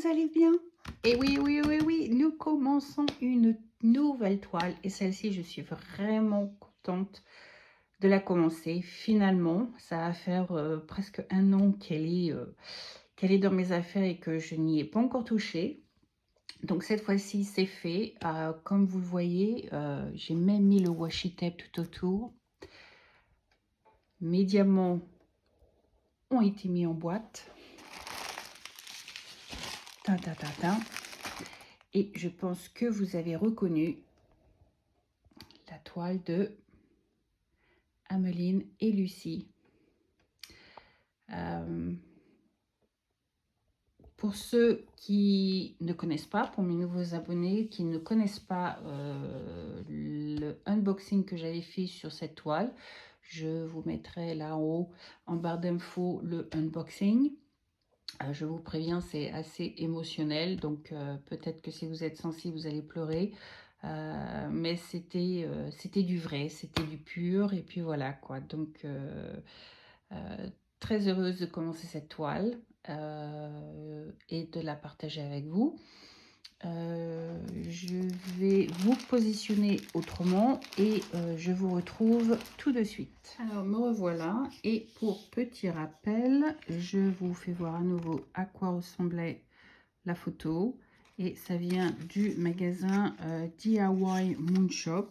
vous allez bien? Et oui, oui, oui, oui, nous commençons une nouvelle toile et celle-ci, je suis vraiment contente de la commencer. Finalement, ça va faire presque un an qu'elle est dans mes affaires et que je n'y ai pas encore touché. Donc cette fois-ci, c'est fait. Comme vous le voyez, j'ai même mis le washi tape tout autour. Mes diamants ont été mis en boîte. Ta, ta, ta, ta. Et je pense que vous avez reconnu la toile de Ameline et Lucie. Pour ceux qui ne connaissent pas, pour mes nouveaux abonnés qui ne connaissent pas le unboxing que j'avais fait sur cette toile, je vous mettrai là en haut en barre d'infos le unboxing. Je vous préviens, c'est assez émotionnel, donc peut-être que si vous êtes sensible, vous allez pleurer. Mais c'était du vrai, c'était du pur, et puis voilà quoi. Donc très heureuse de commencer cette toile et de la partager avec vous. Je vais vous positionner autrement et je vous retrouve tout de suite. Alors me revoilà et pour petit rappel, je vous fais voir à nouveau à quoi ressemblait la photo et ça vient du magasin DIY Moon Shop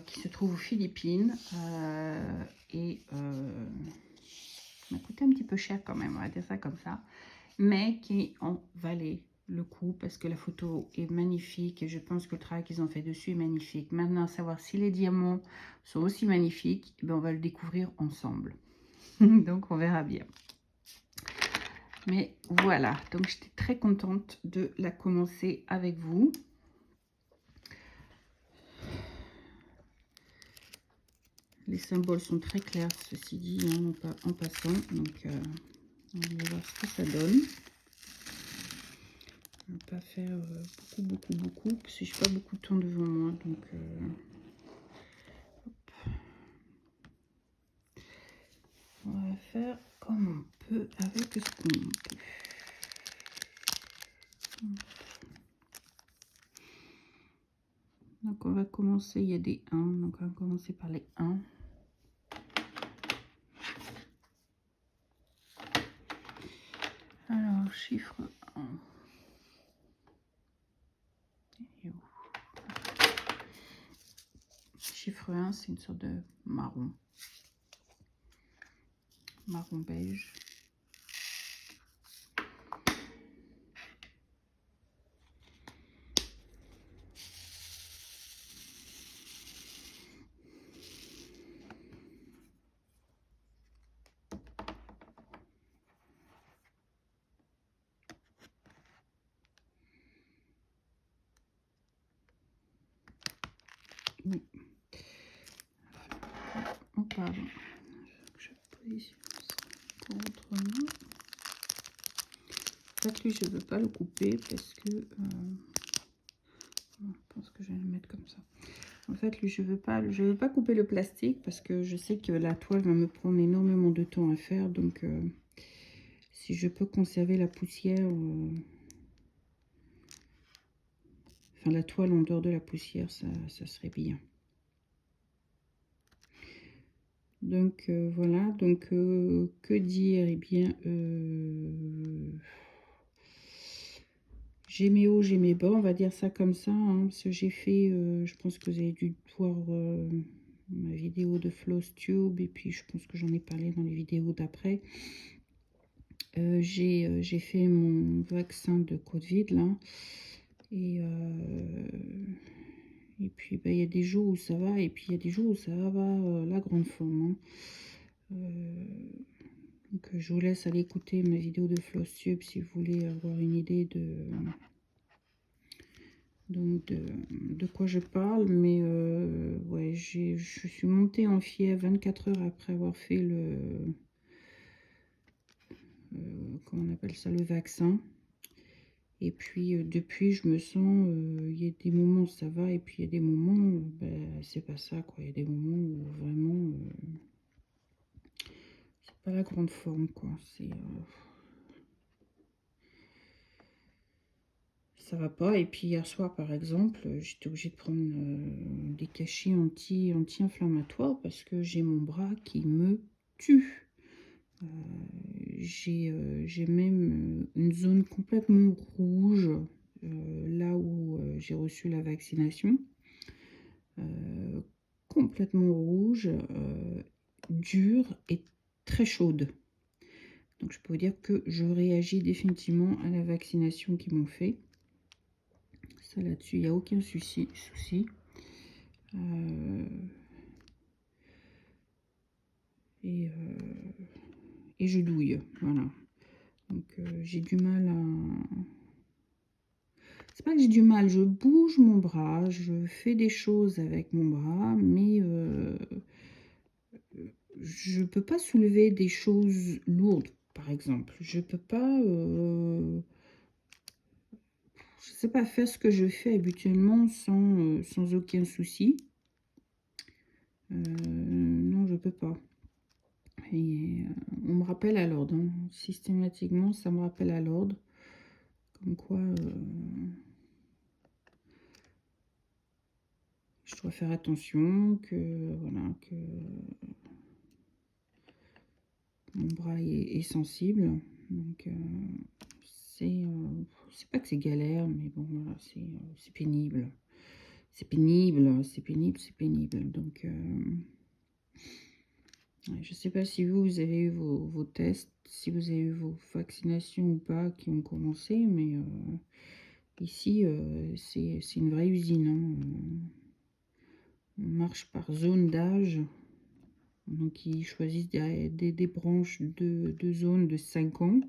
qui se trouve aux Philippines et ça m'a coûté un petit peu cher quand même, on va dire ça comme ça, mais qui en valait le coup parce que la photo est magnifique et je pense que le travail qu'ils ont fait dessus est magnifique. Maintenant, savoir si les diamants sont aussi magnifiques, eh bien, on va le découvrir ensemble. Donc, on verra bien. Mais voilà, donc j'étais très contente de la commencer avec vous. Les symboles sont très clairs, ceci dit, hein, en passant. Donc, on va voir ce que ça donne. Je ne vais pas faire beaucoup, parce que je n'ai pas beaucoup de temps devant moi. Donc, on va faire comme on peut avec ce qu'on peut. Donc, on va commencer, il y a des 1, donc on va commencer par les 1. Alors, chiffre 1. Chiffre 1, c'est une sorte de marron. Marron beige. Oui. Oh, pardon. Je positionne ça autrement. En fait, lui, je ne veux pas le couper parce que... je pense que je vais le mettre comme ça. En fait, lui, je veux pas couper le plastique parce que je sais que la toile va me prendre énormément de temps à faire. Donc, si je peux conserver la poussière... enfin, la toile en dehors de la poussière, ça serait bien. Donc voilà, donc que dire? Eh bien, j'ai mes hauts, j'ai mes bas, on va dire ça comme ça, hein, parce que j'ai fait, je pense que vous avez dû voir ma vidéo de Floss Tube, et puis je pense que j'en ai parlé dans les vidéos d'après. J'ai fait mon vaccin de Covid là, et puis il y a des jours où ça va, et puis il y a des jours où ça va la grande forme, hein. Donc je vous laisse aller écouter ma vidéo de Flosstube si vous voulez avoir une idée de quoi je parle. Mais ouais, je suis montée en fièvre 24 heures après avoir fait le... comment on appelle ça, le vaccin. Et puis depuis, je me sens... il y a des moments où ça va, et puis il y a des moments où ben, c'est pas ça, quoi. Il y a des moments où vraiment... c'est pas la grande forme, quoi. C'est... ça va pas. Et puis hier soir, par exemple, j'étais obligée de prendre des cachets anti-inflammatoires parce que j'ai mon bras qui me tue. J'ai même une zone complètement rouge là où j'ai reçu la vaccination. Complètement rouge, dure et très chaude. Donc je peux vous dire que je réagis définitivement à la vaccination qu'ils m'ont fait. Ça là-dessus, il n'y a aucun souci. Et je douille, voilà. Donc j'ai du mal à... C'est pas que j'ai du mal, je bouge mon bras, je fais des choses avec mon bras, mais je peux pas soulever des choses lourdes, par exemple. Je peux pas... je sais pas faire ce que je fais habituellement sans aucun souci. Non, je peux pas. Et on me rappelle à l'ordre, hein. Systématiquement, ça me rappelle à l'ordre. Comme quoi, je dois faire attention, que voilà, que mon bras est sensible. Donc, c'est pas que c'est galère, mais bon, voilà, c'est pénible. C'est pénible, c'est pénible, c'est pénible. Donc, je sais pas si vous avez eu vos tests, si vous avez eu vos vaccinations ou pas qui ont commencé, mais ici, c'est une vraie usine, hein. On marche par zone d'âge. Donc, ils choisissent des branches de zones de 5 ans.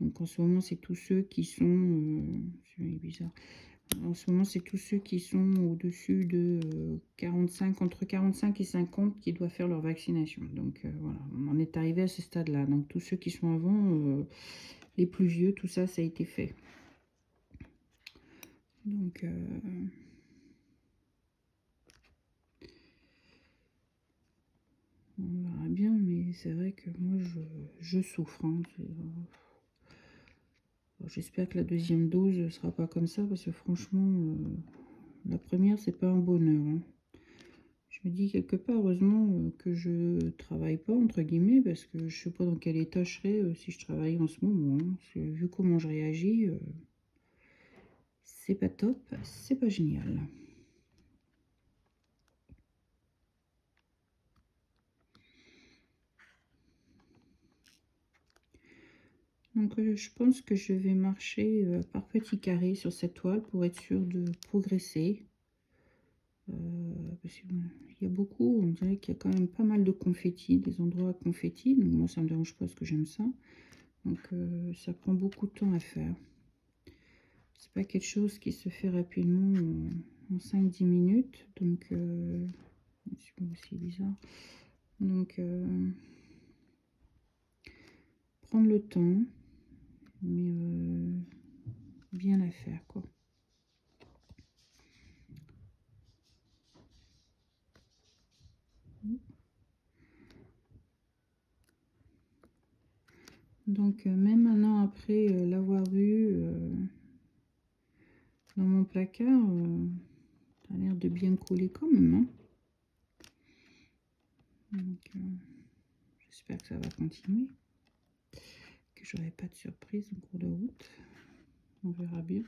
Donc, en ce moment, c'est tous ceux qui sont... c'est bizarre. En ce moment, c'est tous ceux qui sont au-dessus de 45, entre 45 et 50 qui doivent faire leur vaccination. Donc, voilà, on en est arrivé à ce stade-là. Donc, tous ceux qui sont avant, les plus vieux, tout ça, ça a été fait. Donc... on verra bien, mais c'est vrai que moi, je souffre, hein. J'espère que la deuxième dose ne sera pas comme ça, parce que franchement, la première, c'est pas un bonheur, hein. Je me dis quelque part, heureusement, que je travaille pas, entre guillemets, parce que je sais pas dans quel état je serais si je travaillais en ce moment, hein. Parce que vu comment je réagis, c'est pas top, c'est pas génial. Donc je pense que je vais marcher par petits carrés sur cette toile pour être sûr de progresser. Parce qu'il y a beaucoup, on dirait qu'il y a quand même pas mal de confettis, des endroits à confettis. Donc moi ça me dérange pas parce que j'aime ça. Donc ça prend beaucoup de temps à faire. C'est pas quelque chose qui se fait rapidement en 5-10 minutes. Donc c'est bizarre. Donc prendre le temps, mais bien la faire quoi. Donc même un an après l'avoir vu dans mon placard, ça a l'air de bien couler quand même, hein. Donc j'espère que ça va continuer, que j'aurai pas de surprise en cours de route. On verra bien.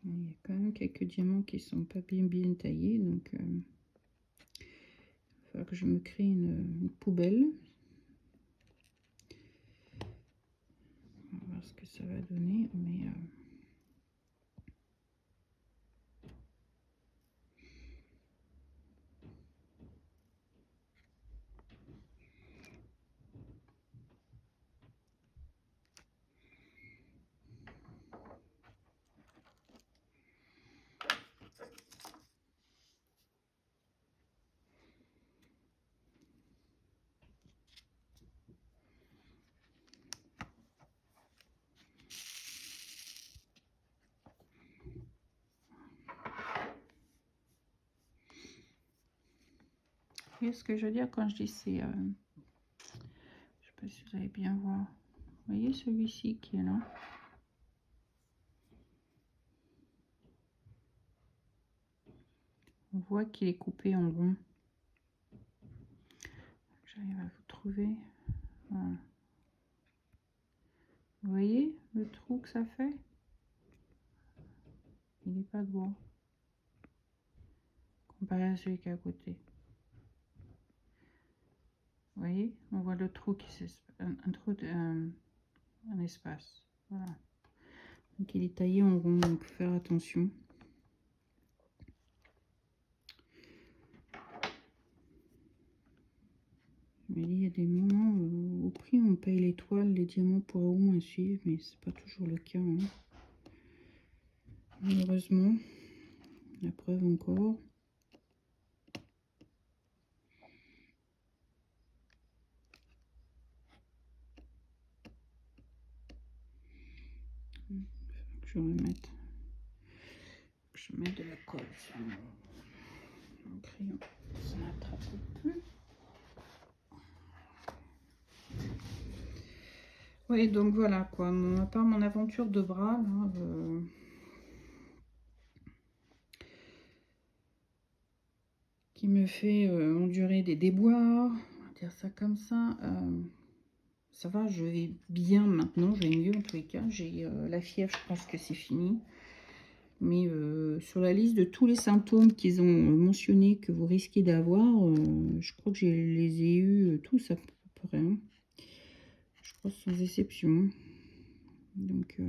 Il y a quand même quelques diamants qui sont pas bien taillés, donc il va falloir que je me crée une poubelle. On va voir ce que ça va donner, mais vous voyez ce que je veux dire quand je dis c'est... je sais pas si vous allez bien voir. Vous voyez celui-ci qui est là? On voit qu'il est coupé en rond. J'arrive à vous trouver. Voilà. Vous voyez le trou que ça fait? Il n'est pas droit comparé à celui qui est à côté. Vous voyez, on voit le trou qui un trou un espace. Voilà. Donc il est taillé en rond, donc faire attention. Mais il y a des moments au prix on paye l'étoile, les diamants pourraient au moins suivre, mais c'est pas toujours le cas. Hein. Malheureusement, la preuve encore. Je remette. Je mets de la colle sur mon crayon. Ça n'attrape plus. Oui, donc voilà quoi. À part mon aventure de bras, là, qui me fait endurer des déboires, on va dire ça comme ça. Ça va, je vais bien maintenant, je vais mieux en tous les cas. J'ai la fièvre, je pense que c'est fini. Mais sur la liste de tous les symptômes qu'ils ont mentionnés que vous risquez d'avoir, je crois que je les ai eus tous à peu près. Hein. Je crois sans exception. Donc,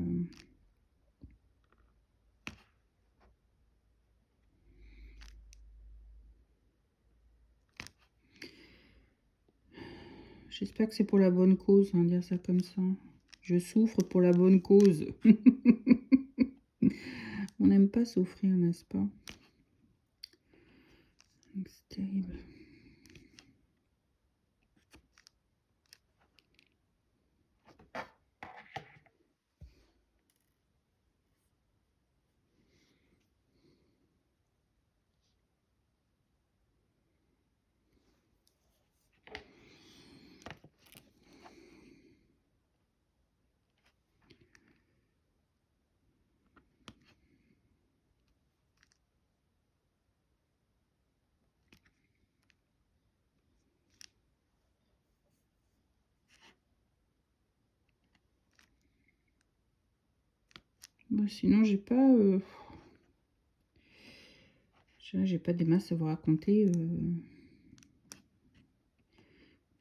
j'espère que c'est pour la bonne cause, on va dire ça comme ça. Je souffre pour la bonne cause. On n'aime pas souffrir, n'est-ce pas? C'est terrible. Bon, sinon, j'ai pas des masses à vous raconter.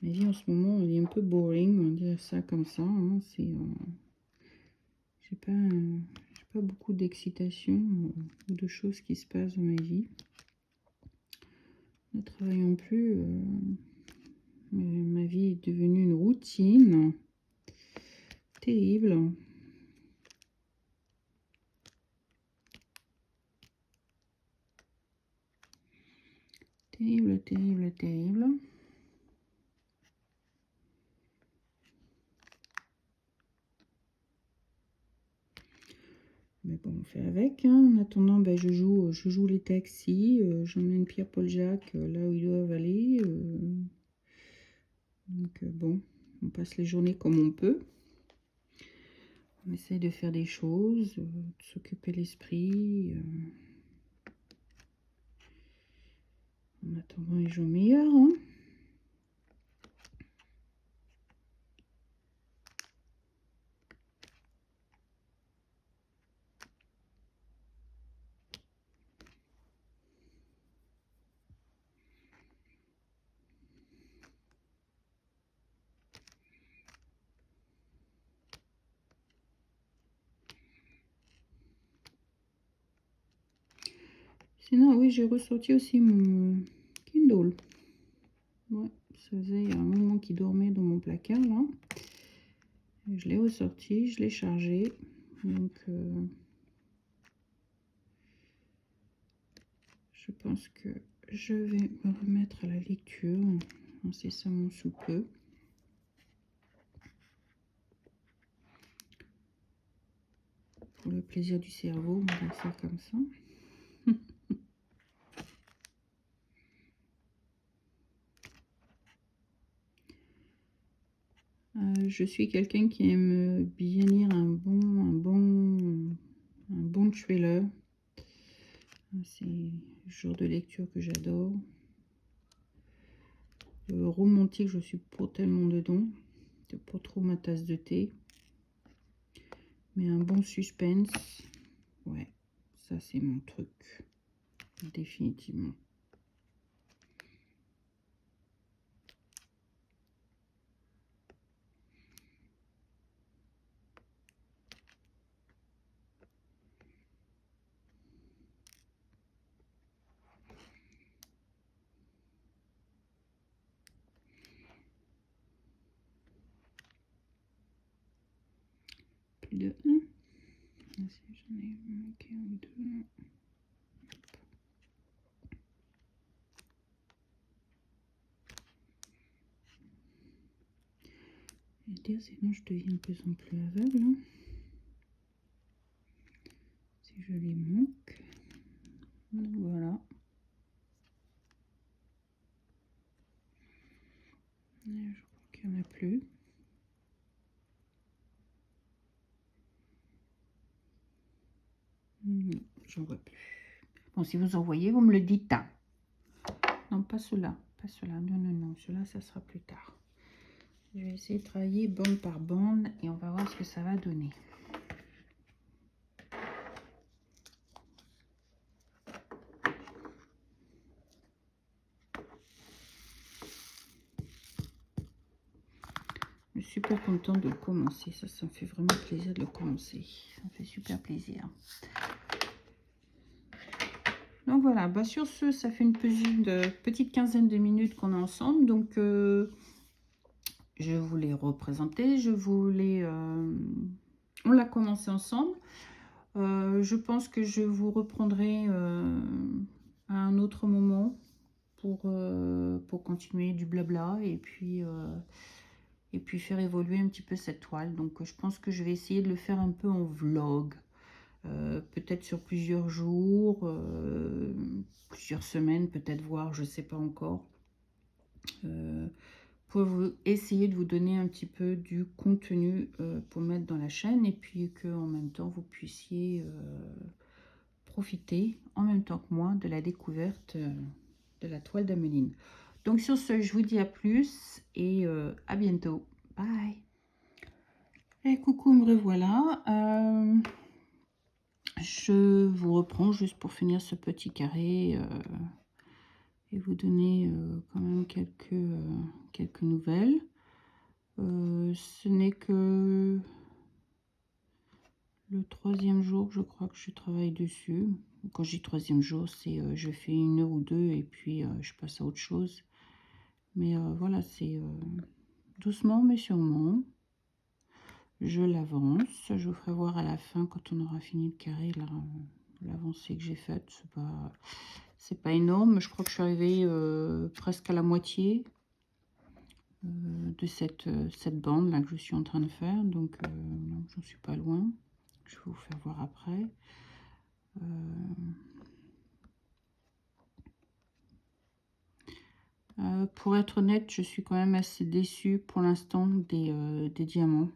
Ma vie en ce moment, elle est un peu boring, on va dire ça comme ça. Hein. J'ai pas beaucoup d'excitation ou de choses qui se passent dans ma vie. Ne travaillant plus, ma vie est devenue une routine terrible. Terrible, terrible, terrible. Mais bon, on fait avec. Hein. En attendant, ben, je joue les taxis. J'emmène Pierre-Paul Jacques là où ils doivent aller. Donc bon, on passe les journées comme on peut. On essaye de faire des choses, de s'occuper l'esprit. En attendant les jours meilleurs. Hein. Sinon, oui, j'ai ressorti aussi mon Kindle. Ouais, ça faisait un moment qu'il dormait dans mon placard, là. Et je l'ai ressorti, je l'ai chargé. Donc, je pense que je vais me remettre à la lecture incessamment sous peu. Pour le plaisir du cerveau, on va faire comme ça. je suis quelqu'un qui aime bien lire un bon thriller. C'est le genre de lecture que j'adore. Romantique, je suis pas tellement dedans. C'est pas trop ma tasse de thé. Mais un bon suspense, ouais, ça c'est mon truc. Définitivement. Plus de 1. J'en ai manqué un, 2. Dire, sinon je deviens de plus en plus aveugle. Hein. Si je les manque. Donc voilà. Je crois qu'il n'y en a plus. Non, j'en vois plus. Bon, si vous en voyez, vous me le dites. Hein. Non, pas cela. Pas cela. Non, non, non. Cela, ça sera plus tard. Je vais essayer de travailler bande par bande et on va voir ce que ça va donner. Je suis super contente de le commencer. Ça me fait vraiment plaisir de le commencer. Ça me fait super plaisir. Donc voilà, bah sur ce, ça fait une petite quinzaine de minutes qu'on est ensemble. Donc je vous l'ai représenté. On l'a commencé ensemble. Je pense que je vous reprendrai à un autre moment pour continuer du blabla et puis faire évoluer un petit peu cette toile. Donc je pense que je vais essayer de le faire un peu en vlog, peut-être sur plusieurs jours, plusieurs semaines, peut-être, voir, je sais pas encore, pour essayer de vous donner un petit peu du contenu pour mettre dans la chaîne, et puis que en même temps vous puissiez profiter en même temps que moi de la découverte de la toile d'Ameline. Donc sur ce, je vous dis à plus et à bientôt. Bye. Et coucou, me revoilà. Je vous reprends juste pour finir ce petit carré et vous donner quand même quelques nouvelles. Ce n'est que le 3e jour, je crois, que je travaille dessus. Quand je dis 3e jour, c'est je fais 1 heure ou 2 et puis je passe à autre chose. Mais voilà, c'est doucement mais sûrement. Je l'avance. Je vous ferai voir à la fin, quand on aura fini le carré, l'avancée que j'ai faite. C'est pas énorme. Je crois que je suis arrivée presque à la moitié de cette bande là que je suis en train de faire. Donc j'en suis pas loin. Je vais vous faire voir après. Pour être honnête, je suis quand même assez déçue pour l'instant des diamants.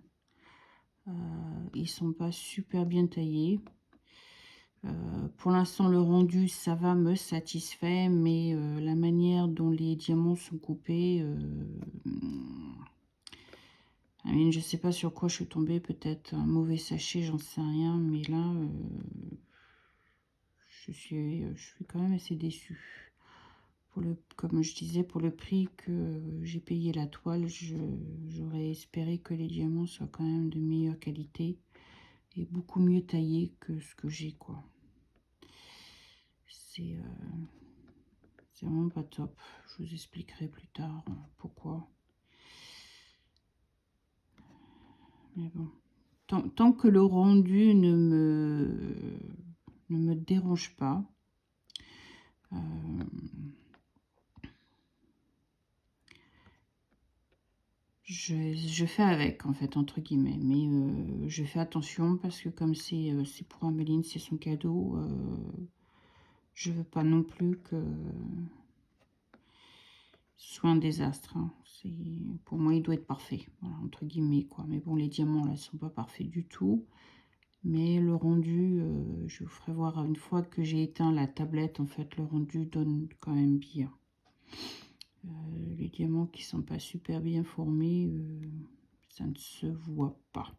Ils sont pas super bien taillés. Pour l'instant, le rendu, ça va, me satisfait, mais la manière dont les diamants sont coupés, je sais pas sur quoi je suis tombée, peut-être un mauvais sachet, j'en sais rien, mais là, je suis quand même assez déçue. Comme je disais, pour le prix que j'ai payé la toile, j'aurais espéré que les diamants soient quand même de meilleure qualité et beaucoup mieux taillés que ce que j'ai, quoi. C'est vraiment pas top. Je vous expliquerai plus tard pourquoi. Mais bon, tant que le rendu ne me dérange pas, je fais avec, en fait, entre guillemets. Mais je fais attention parce que comme c'est pour Ameline, c'est son cadeau, je veux pas non plus que soit un désastre. Hein. Pour moi, il doit être parfait, voilà, entre guillemets, quoi. Mais bon, les diamants, là, sont pas parfaits du tout. Mais le rendu, je vous ferai voir une fois que j'ai éteint la tablette, en fait, le rendu donne quand même bien. Les diamants qui sont pas super bien formés, ça ne se voit pas.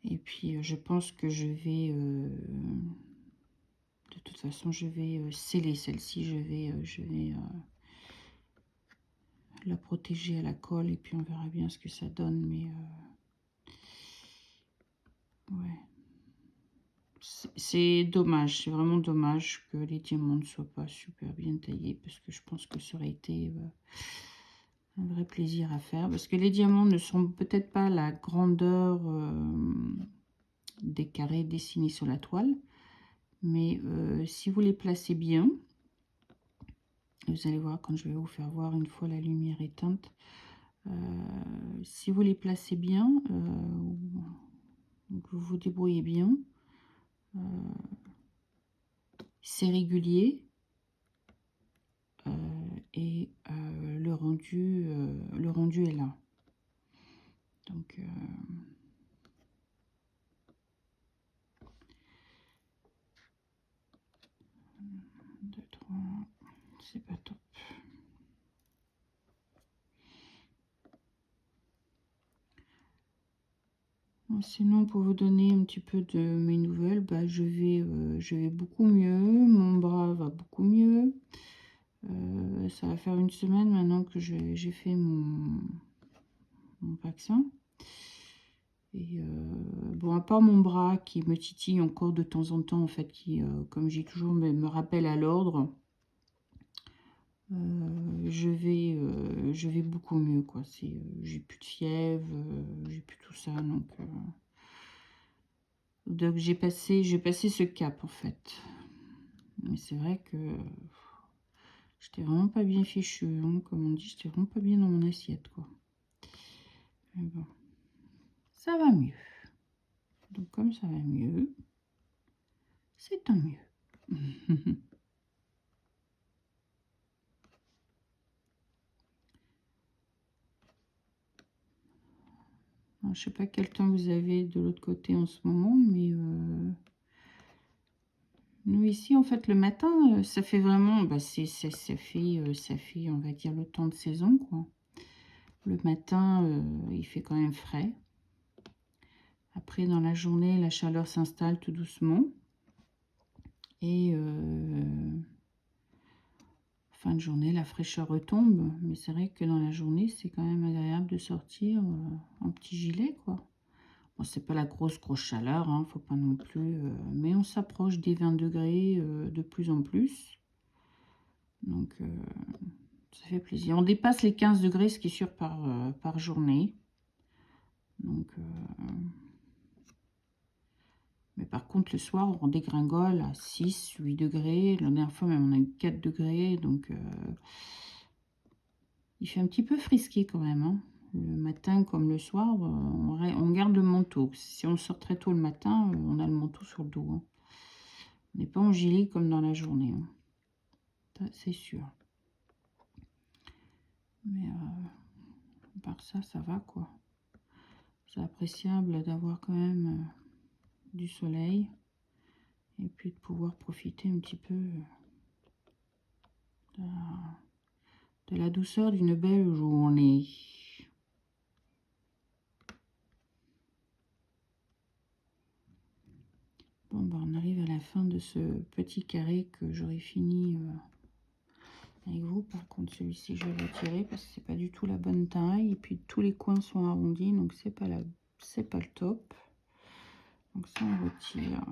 Et puis, je pense que je vais... de toute façon, je vais sceller celle-ci. Je vais la protéger à la colle et puis on verra bien ce que ça donne. Mais ouais, c'est dommage. C'est vraiment dommage que les diamants ne soient pas super bien taillés parce que je pense que ça aurait été un vrai plaisir à faire. Parce que les diamants ne sont peut-être pas la grandeur des carrés dessinés sur la toile. Mais si vous les placez bien, vous allez voir quand je vais vous faire voir une fois la lumière éteinte, si vous les placez bien, vous vous débrouillez bien, c'est régulier et le rendu est là. Donc 2, 3, c'est pas top. Sinon, pour vous donner un petit peu de mes nouvelles, bah, je vais beaucoup mieux. Mon bras va beaucoup mieux. Ça va faire une semaine maintenant que j'ai fait mon vaccin. Et bon, à part mon bras qui me titille encore de temps en temps, en fait, qui, comme j'ai toujours, me rappelle à l'ordre, je vais beaucoup mieux, quoi. J'ai plus de fièvre, j'ai plus tout ça, donc j'ai passé ce cap, en fait. Mais c'est vrai que j'étais vraiment pas bien fichu, hein, comme on dit, j'étais vraiment pas bien dans mon assiette, quoi. Mais bon, ça va mieux. Donc comme ça va mieux, c'est tant mieux. Alors, je sais pas quel temps vous avez de l'autre côté en ce moment, mais nous ici, en fait, le matin, ça fait vraiment, bah, ça fait, on va dire, le temps de saison, quoi. Le matin, il fait quand même frais. Après, dans la journée, la chaleur s'installe tout doucement. Et fin de journée, la fraîcheur retombe. Mais c'est vrai que dans la journée, c'est quand même agréable de sortir en petit gilet, quoi. Bon, c'est pas la grosse chaleur, hein, faut pas non plus. Mais on s'approche des 20 degrés de plus en plus. Donc, ça fait plaisir. On dépasse les 15 degrés, ce qui est sûr, par journée. Donc, mais par contre, le soir, on dégringole à 6, 8 degrés. La dernière fois, même, on a eu 4 degrés. Donc, il fait un petit peu frisqué quand même, hein. Le matin comme le soir, on garde le manteau. Si on sort très tôt le matin, on a le manteau sur le dos, hein. On n'est pas en gilet comme dans la journée, hein. C'est sûr. Mais à part ça, ça va, quoi. C'est appréciable d'avoir quand même du soleil. Et puis de pouvoir profiter un petit peu de la douceur d'une belle journée. Bon, bah, on arrive à la fin de ce petit carré que j'aurais fini avec vous. Par contre, celui-ci, je vais le retirer parce que c'est pas du tout la bonne taille. Et puis, tous les coins sont arrondis, donc c'est pas le top. Donc ça, on retire.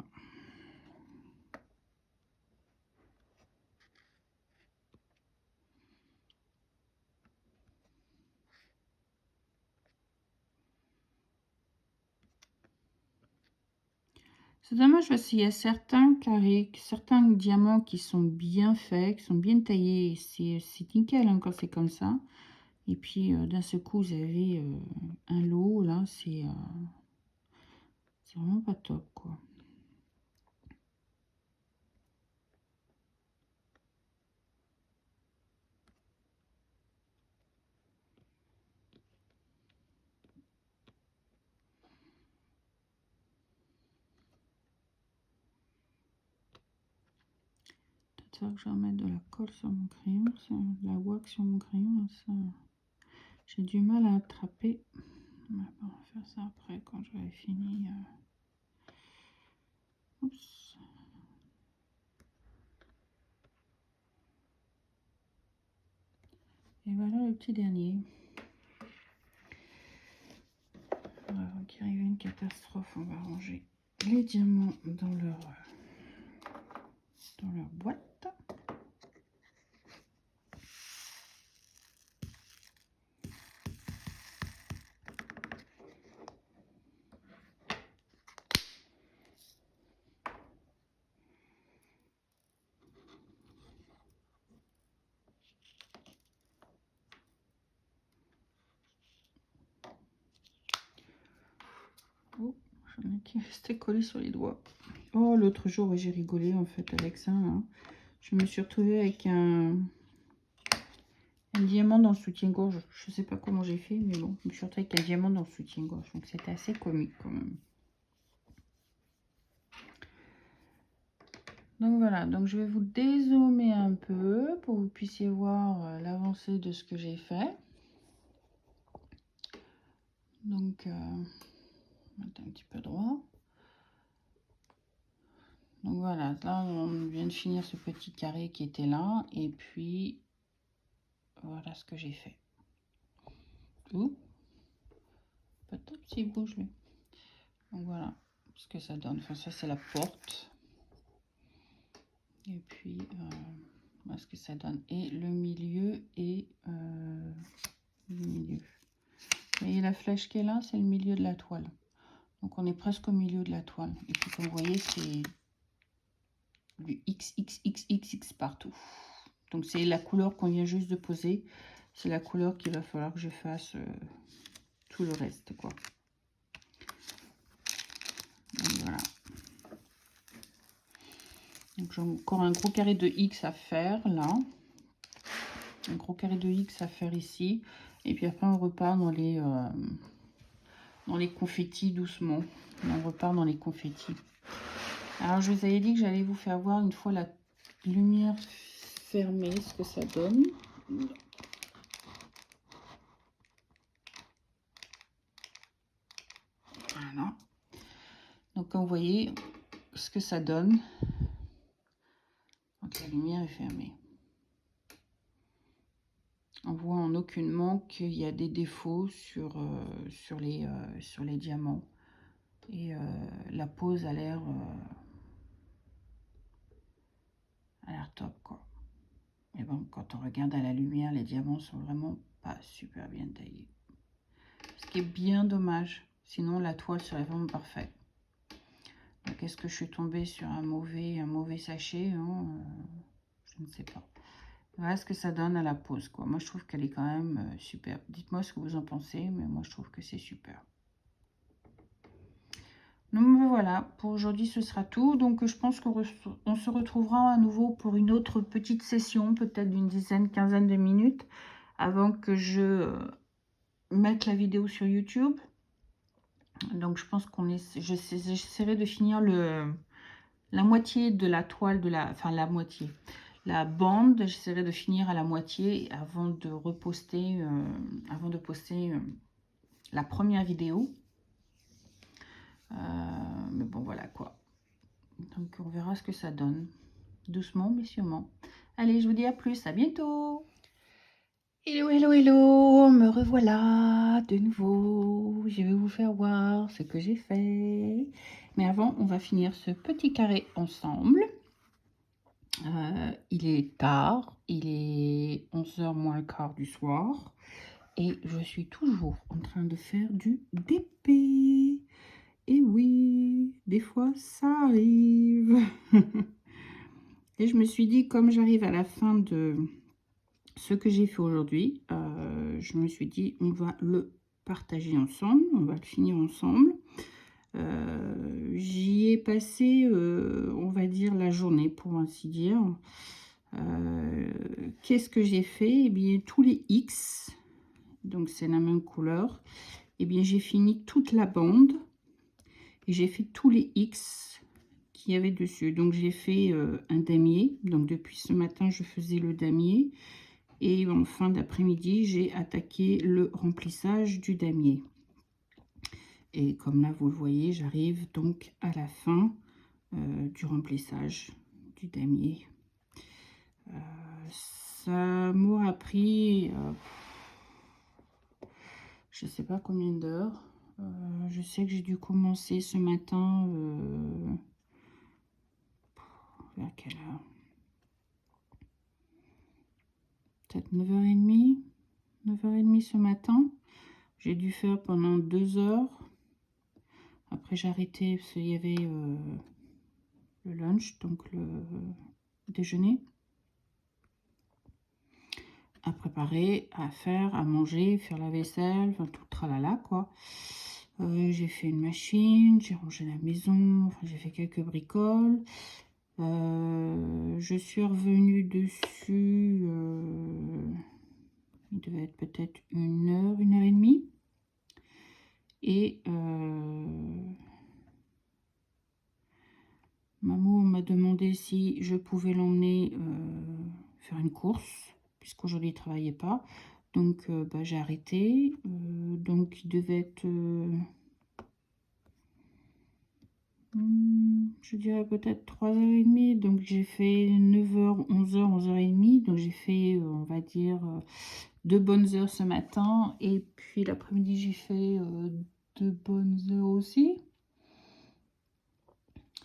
C'est dommage parce qu'il y a certains carrés, certains diamants qui sont bien faits, qui sont bien taillés. C'est nickel, hein, quand c'est comme ça. Et puis d'un seul coup, vous avez un lot, là, c'est vraiment pas top, quoi. ça que je vais mettre de la colle sur mon crayon, ça, de la wax sur mon crayon, ça, j'ai du mal à attraper. On va faire ça après quand j'aurai fini. Oups. Et voilà le petit dernier. Avant qu'il arrive une catastrophe, on va ranger les diamants dans leur boîte. Oh, j'en ai qui restaient collés sur les doigts. Oh, l'autre jour, j'ai rigolé en fait avec ça. Hein. Je me suis retrouvée avec un diamant dans le soutien-gorge. Je sais pas comment j'ai fait, mais bon, je me suis retrouvée avec un diamant dans le soutien-gorge. Donc c'était assez comique quand même. Donc voilà, donc je vais vous dézoomer un peu pour que vous puissiez voir l'avancée de ce que j'ai fait. Donc, mettre un petit peu droit. Donc voilà, là on vient de finir ce petit carré qui était là. Et puis, voilà ce que j'ai fait. Ouh, peut-être s'il bouge lui. Donc voilà ce que ça donne. Enfin, ça c'est la porte. Et puis, voilà ce que ça donne. Et le milieu est le milieu. Vous voyez la flèche qui est là, c'est le milieu de la toile. Donc on est presque au milieu de la toile. Et puis comme vous voyez, c'est du XXXXX partout. Donc c'est la couleur qu'on vient juste de poser. C'est la couleur qu'il va falloir que je fasse tout le reste, quoi. Donc voilà. Donc j'ai encore un gros carré de X à faire là. Un gros carré de X à faire ici. Et puis après on repart dans les confettis doucement. On repart dans les confettis. Alors je vous avais dit que j'allais vous faire voir une fois la lumière fermée ce que ça donne. Voilà. Donc comme vous voyez ce que ça donne quand la lumière est fermée. On voit en aucunement qu'il y a des défauts sur les diamants. Et la pose a l'air top, quoi. Et bon, quand on regarde à la lumière, les diamants sont vraiment pas super bien taillés. Ce qui est bien dommage. Sinon, la toile serait vraiment parfaite. Donc, est-ce que je suis tombée sur un mauvais sachet, hein, je ne sais pas. Voilà ce que ça donne à la pose, quoi. Moi, je trouve qu'elle est quand même super. Dites-moi ce que vous en pensez, mais moi, je trouve que c'est super. Donc voilà, pour aujourd'hui ce sera tout. Donc je pense qu'on se retrouvera à nouveau pour une autre petite session, peut-être d'une dizaine, quinzaine de minutes, avant que je mette la vidéo sur YouTube. Donc je pense j'essaierai de finir la moitié de la toile, la bande, j'essaierai de finir à la moitié avant de reposter, la première vidéo. Mais bon, voilà quoi. Donc, on verra ce que ça donne. Doucement, mais sûrement. Allez, je vous dis à plus. À bientôt. Hello, hello, hello. Me revoilà de nouveau. Je vais vous faire voir ce que j'ai fait. Mais avant, on va finir ce petit carré ensemble. Il est tard. Il est 11h moins le quart du soir. Et je suis toujours en train de faire du DP. Et oui, des fois, ça arrive. Et je me suis dit, comme j'arrive à la fin de ce que j'ai fait aujourd'hui, je me suis dit, on va le partager ensemble, on va le finir ensemble. J'y ai passé, on va dire, la journée, pour ainsi dire. Qu'est-ce que j'ai fait? Eh bien, tous les X, donc c'est la même couleur, eh bien, j'ai fini toute la bande. Et j'ai fait tous les X qu'il y avait dessus. Donc j'ai fait un damier. Donc depuis ce matin, je faisais le damier. Et en fin d'après-midi, j'ai attaqué le remplissage du damier. Et comme là, vous le voyez, j'arrive donc à la fin du remplissage du damier. Ça m'aura pris, je sais pas combien d'heures. Je sais que j'ai dû commencer ce matin vers quelle heure? Peut-être 9h30. 9h30 ce matin. J'ai dû faire pendant 2 heures. Après j'ai arrêté parce qu'il y avait le lunch, donc le déjeuner. À préparer, à faire, à manger, faire la vaisselle, enfin tout le tralala quoi. J'ai fait une machine, j'ai rangé la maison, enfin, j'ai fait quelques bricoles. Je suis revenue dessus, il devait être peut-être 1h, 1h30. Et maman m'a demandé si je pouvais l'emmener faire une course, puisqu'aujourd'hui il ne travaillait pas. Donc bah, j'ai arrêté. Donc il devait être, je dirais peut-être 3h30. Donc j'ai fait 9h, 11h, 11h30. Donc j'ai fait, on va dire, 2 bonnes heures ce matin. Et puis l'après-midi j'ai fait 2 bonnes heures aussi.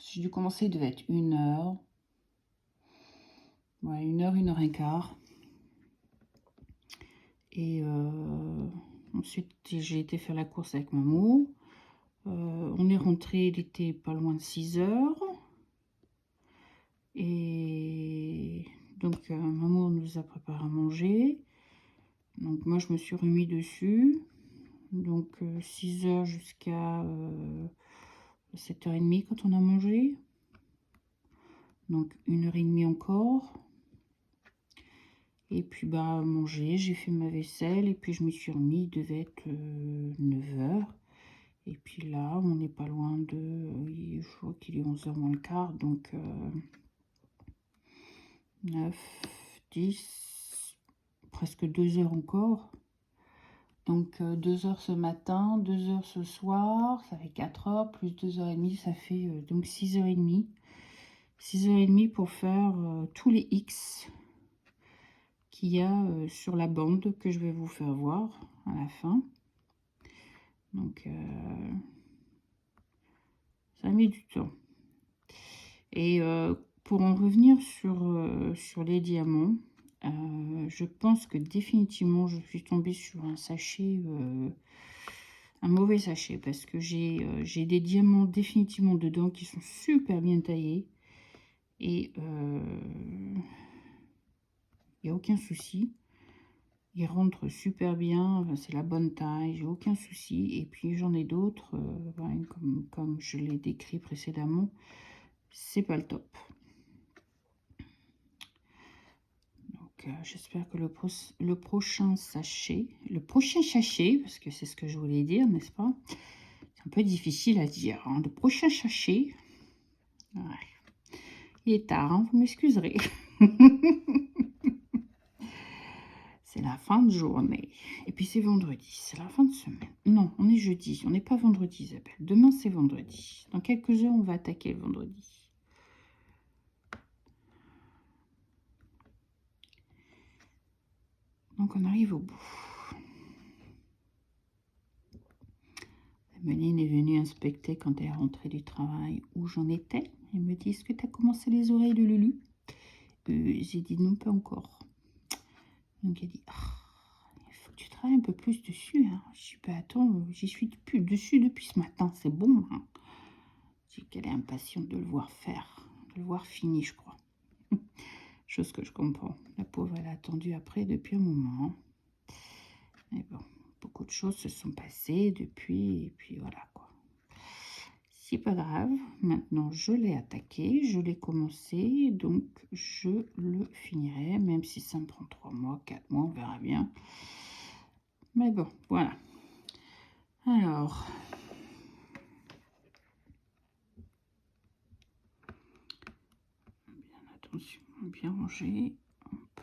J'ai dû commencer, il devait être 1h. Ouais, 1h, 1h15. Et ensuite, j'ai été faire la course avec maman. On est rentré, il était pas loin de 6h. Et donc, maman nous a préparé à manger. Donc, moi, je me suis remis dessus. Donc, 6h jusqu'à 7h30 quand on a mangé. Donc, 1h30 encore. Et puis, bah, manger, j'ai fait ma vaisselle. Et puis, je me suis remis, il devait être 9h. Et puis là, on n'est pas loin de... je vois qu'il est 11h moins le quart. Donc, 9, 10, presque 2 heures encore. Donc, 2 heures ce matin, 2 heures ce soir. Ça fait 4 heures, plus 2h30, ça fait donc 6h30. 6h30 pour faire tous les X qu'il y a sur la bande que je vais vous faire voir à la fin. Donc, ça a mis du temps. Et pour en revenir sur les diamants, je pense que définitivement, je suis tombée sur un sachet, un mauvais sachet, parce que j'ai des diamants définitivement dedans qui sont super bien taillés. Et il n'y a aucun souci. Ils rentrent super bien, c'est la bonne taille, j'ai aucun souci. Et puis j'en ai d'autres, comme je l'ai décrit précédemment, c'est pas le top. Donc j'espère que le prochain sachet, parce que c'est ce que je voulais dire, n'est-ce pas? C'est un peu difficile à dire, hein. Le prochain sachet, ouais. Il est tard, hein, vous m'excuserez. C'est la fin de journée. Et puis c'est vendredi, c'est la fin de semaine. Non, on est jeudi, on n'est pas vendredi, Isabelle. Demain, c'est vendredi. Dans quelques heures, on va attaquer le vendredi. Donc, on arrive au bout. Emeline est venue inspecter quand elle est rentrée du travail où j'en étais. Elle me dit, est-ce que tu as commencé les oreilles de Lulu? J'ai dit non, pas encore. Donc, elle dit, il faut que tu travailles un peu plus dessus. Hein. Je dis, bah, attends, j'y suis dessus depuis ce matin, c'est bon. Hein. Je dis qu'elle est impatiente de le voir faire, de le voir fini, je crois. Chose que je comprends. La pauvre, elle a attendu après depuis un moment. Mais bon, beaucoup de choses se sont passées depuis, et puis voilà quoi. C'est pas grave, maintenant je l'ai attaqué, je l'ai commencé, donc je le finirai, même si ça me prend 3 mois, 4 mois, on verra bien. Mais bon, voilà. Alors, bien rangé. Hop.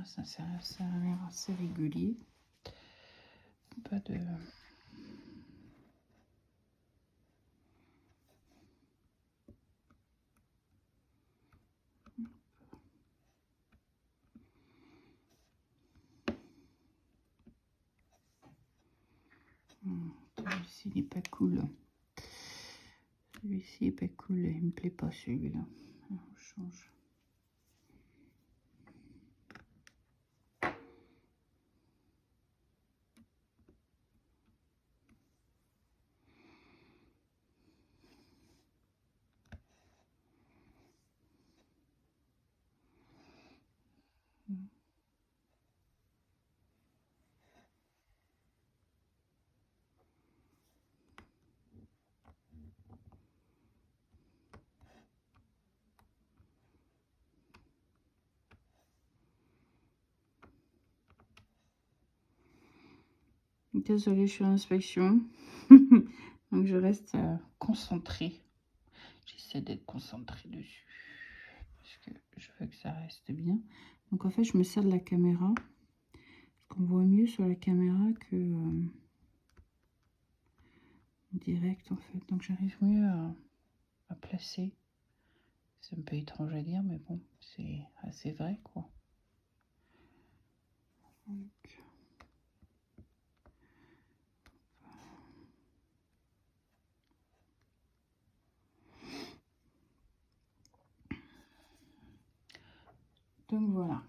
Ça a l'air assez régulier. Pas de... Celui-ci n'est pas cool. Celui-ci est pas cool. Il me plaît pas celui-là. On change. Désolée, je suis en inspection. Donc je reste concentrée. J'essaie d'être concentrée dessus. Parce que je veux que ça reste bien. Donc en fait, je me sers de la caméra. Parce qu'on voit mieux sur la caméra que en direct en fait. Donc j'arrive mieux à placer. C'est un peu étrange à dire, mais bon, c'est assez vrai quoi. Donc voilà.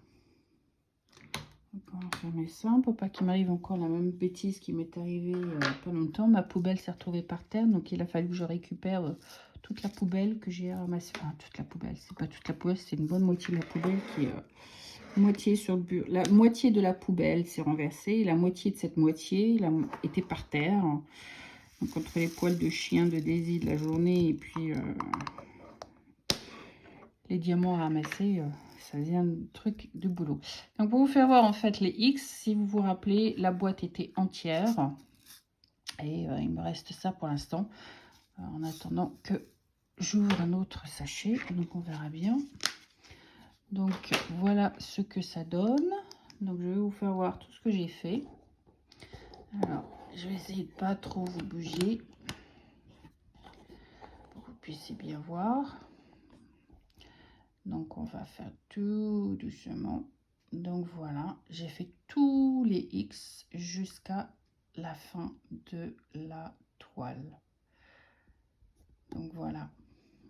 On va fermer ça pour pas qu'il m'arrive encore la même bêtise qui m'est arrivée il y a pas longtemps. Ma poubelle s'est retrouvée par terre, donc il a fallu que je récupère toute la poubelle que j'ai ramassée. Enfin, toute la poubelle, c'est pas toute la poubelle, c'est une bonne moitié de la poubelle qui est moitié sur le bureau. La moitié de la poubelle s'est renversée et la moitié de cette moitié était par terre. Donc entre les poils de chien de Daisy de la journée et puis les diamants à ramasser, ça vient de truc de boulot. Donc pour vous faire voir en fait les X, si vous vous rappelez, la boîte était entière. Et il me reste ça pour l'instant. En attendant que j'ouvre un autre sachet. Donc on verra bien. Donc voilà ce que ça donne. Donc je vais vous faire voir tout ce que j'ai fait. Alors je vais essayer de pas trop vous bouger. Pour que vous puissiez bien voir. Donc on va faire tout doucement. Donc voilà, j'ai fait tous les X jusqu'à la fin de la toile. Donc voilà,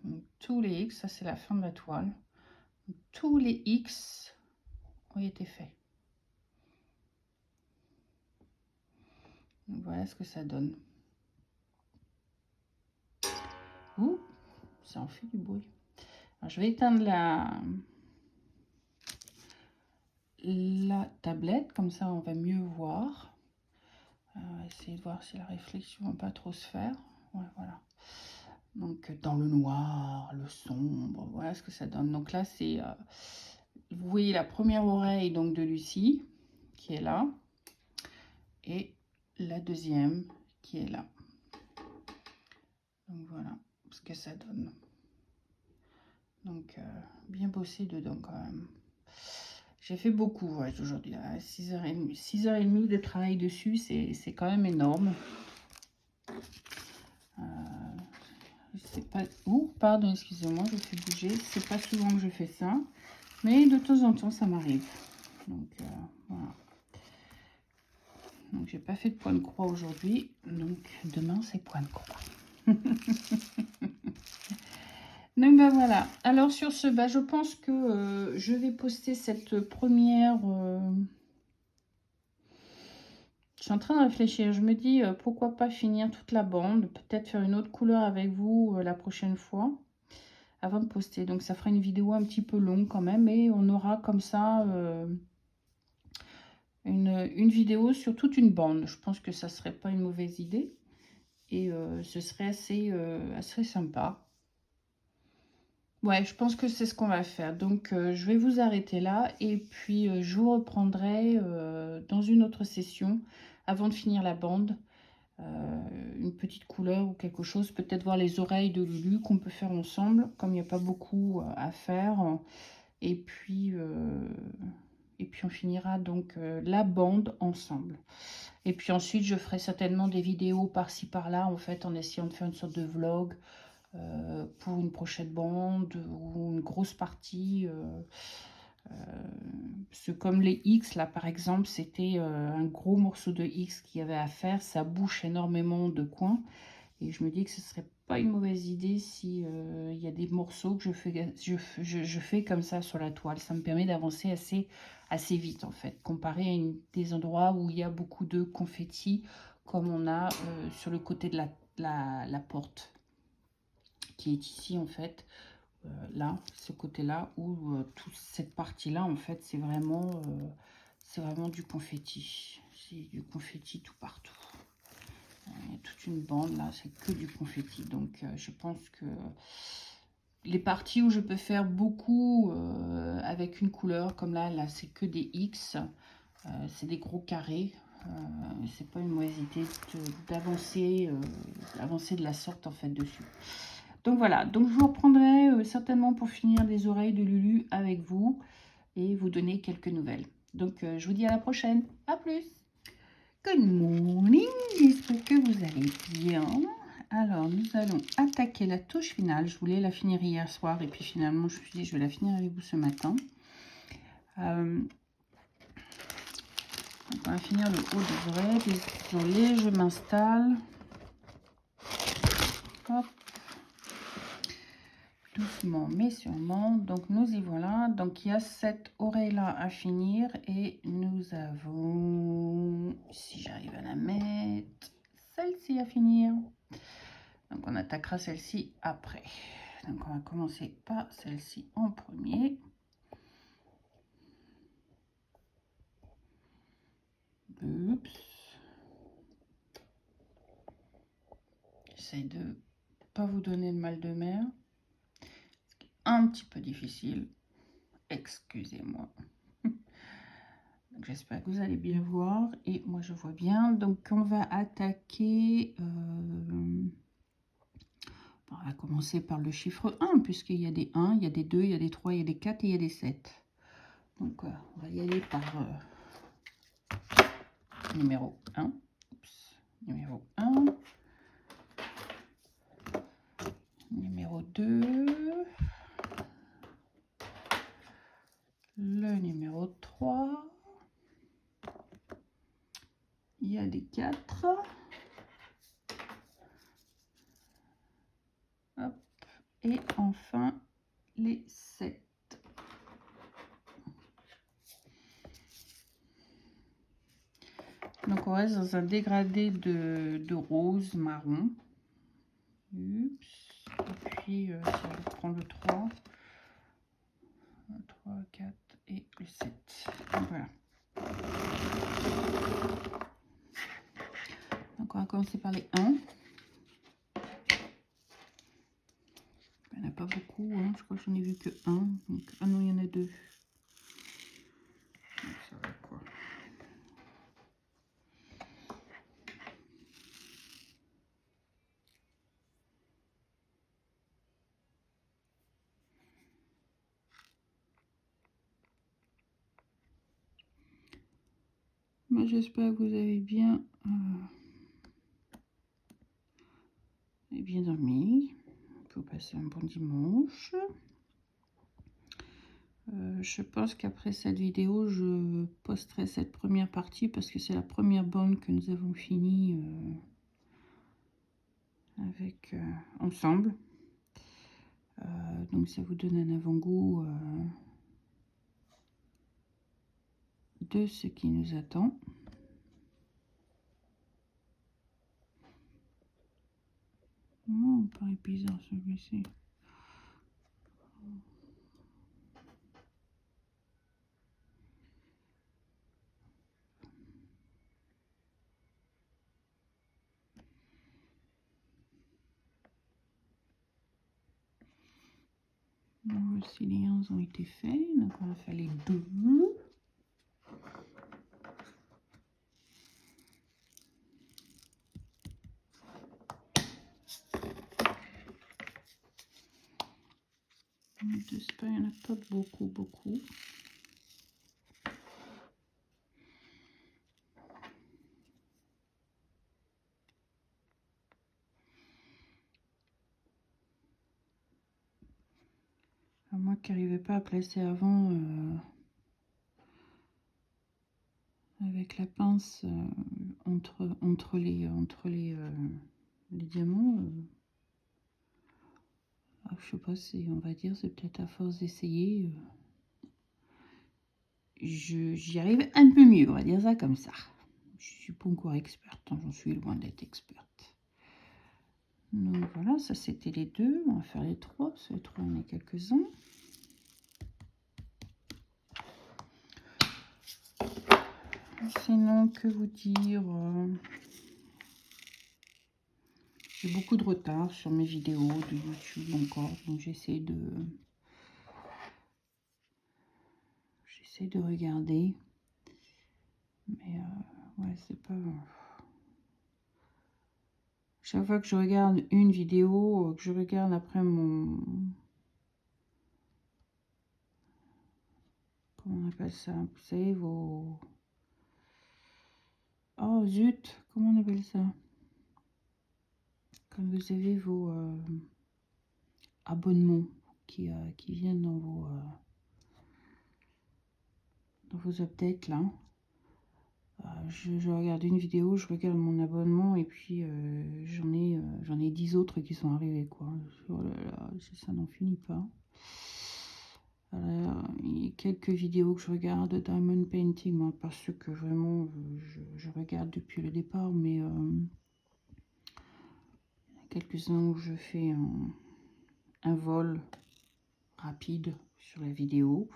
donc, tous les X, ça c'est la fin de la toile. Tous les X ont été faits. Donc voilà ce que ça donne. Ouh, ça en fait du bruit. Alors, je vais éteindre la tablette, comme ça on va mieux voir. On va essayer de voir si la réflexion ne va pas trop se faire. Ouais, voilà. Donc dans le noir, le sombre, voilà ce que ça donne. Donc là c'est, vous voyez la première oreille donc de Lucie qui est là. Et la deuxième qui est là. Donc voilà ce que ça donne. Donc bien bossé dedans quand même. J'ai fait beaucoup ouais, aujourd'hui. 6h30, 6h30 de travail dessus, c'est quand même énorme. C'est pas... Ouh, pardon, excusez-moi, je fais bouger. C'est pas souvent que je fais ça. Mais de temps en temps, ça m'arrive. Donc voilà. Donc j'ai pas fait de point de croix aujourd'hui. Donc demain, c'est point de croix. Donc ben voilà. Alors sur ce, ben, je pense que je vais poster cette première... Je suis en train de réfléchir. Je me dis pourquoi pas finir toute la bande. Peut-être faire une autre couleur avec vous la prochaine fois. Avant de poster. Donc ça fera une vidéo un petit peu longue quand même. Et on aura comme ça une vidéo sur toute une bande. Je pense que ça serait pas une mauvaise idée. Et ce serait assez sympa. Ouais, je pense que c'est ce qu'on va faire. Donc, je vais vous arrêter là. Et puis, je vous reprendrai dans une autre session avant de finir la bande. une petite couleur ou quelque chose. Peut-être voir les oreilles de Lulu qu'on peut faire ensemble, comme il n'y a pas beaucoup à faire. Et puis on finira donc la bande ensemble. Et puis ensuite, je ferai certainement des vidéos par-ci par-là, en fait, en essayant de faire une sorte de vlog pour une prochaine bande ou une grosse partie. Parce que comme les X, là, par exemple, c'était un gros morceau de X qu'il y avait à faire. Ça bouche énormément de coins. Et je me dis que ce serait pas une mauvaise idée si il y a des morceaux que je fais comme ça sur la toile. Ça me permet d'avancer assez vite, en fait, comparé à des endroits où il y a beaucoup de confettis, comme on a sur le côté de la porte, qui est ici, en fait. Là, ce côté-là, où toute cette partie-là, en fait, c'est vraiment du confetti. C'est du confetti tout partout. Il y a toute une bande, là, c'est que du confetti. Donc, je pense que les parties où je peux faire beaucoup avec une couleur, comme là c'est que des X, c'est des gros carrés. C'est pas une mauvaise idée d'avancer de la sorte, en fait, dessus. Donc voilà, donc je vous reprendrai certainement pour finir les oreilles de Lulu avec vous et vous donner quelques nouvelles. Donc je vous dis à la prochaine, à plus. Good morning, j'espère que vous allez bien. Alors nous allons attaquer la touche finale. Je voulais la finir hier soir et puis finalement je me suis dit je vais la finir avec vous ce matin. Donc on va finir le haut des oreilles. Désolée, je m'installe. Hop. Doucement mais sûrement. Donc nous y voilà. Donc il y a cette oreille là à finir et nous avons, si j'arrive à la mettre, celle-ci à finir. Donc on attaquera celle-ci après. Donc on va commencer par celle-ci en premier. Oups. J'essaie de pas vous donner le mal de mer. Un petit peu difficile. Excusez-moi. J'espère que vous allez bien voir et moi je vois bien. Donc on va attaquer, on va commencer par le chiffre 1 puisqu'il y a des 1, il y a des 2, il y a des 3, il y a des 4 et il y a des 7. Donc on va y aller par numéro 1. Oups. Numéro 1. Numéro 2. Le numéro 3. Il y a des 4. Hop. Et enfin les 7. Donc on reste dans un dégradé de rose marron. Oups. Et puis si je prends le 3. 3, 4 et le 7. Donc voilà. Donc on va commencer par les 1. Il n'y en a pas beaucoup, hein. Je crois que j'en ai vu que 1. Donc, ah non, il y en a 2. Donc ça va quoi. Moi j'espère que vous avez bien dormi. Vous passez un bon dimanche. Je pense qu'après cette vidéo, je posterai cette première partie parce que c'est la première bande que nous avons fini avec ensemble. Donc ça vous donne un avant-goût de ce qui nous attend. Oh, il paraît bizarre celui-ci. Voici les 11 ont été faits, donc on va faire les 2. J'espère qu'il n'y en a pas beaucoup. Moi qui n'arrivais pas à placer avant avec la pince entre les diamants. Je sais pas, on va dire, c'est peut-être à force d'essayer. J'y arrive un peu mieux, on va dire ça comme ça. Je suis pas encore experte, hein, j'en suis loin d'être experte. Donc voilà, ça c'était les deux. On va faire les trois, parce que les trois, il y en a quelques-uns. Sinon, que vous dire, j'ai beaucoup de retard sur mes vidéos de YouTube encore, donc j'essaie de regarder. Mais ouais, c'est pas... Chaque fois que je regarde une vidéo, que je regarde après mon... Comment on appelle ça? Vous savez, vos... Oh zut, comment on appelle ça? Quand vous avez vos abonnements qui viennent dans vos updates là. Je regarde une vidéo, je regarde mon abonnement et puis j'en ai 10 autres qui sont arrivés quoi. Oh là là, ça n'en finit pas. Alors, il y a quelques vidéos que je regarde de Diamond Painting, moi, parce que vraiment je regarde depuis le départ, mais il y a quelques-uns où je fais un vol rapide sur la vidéo.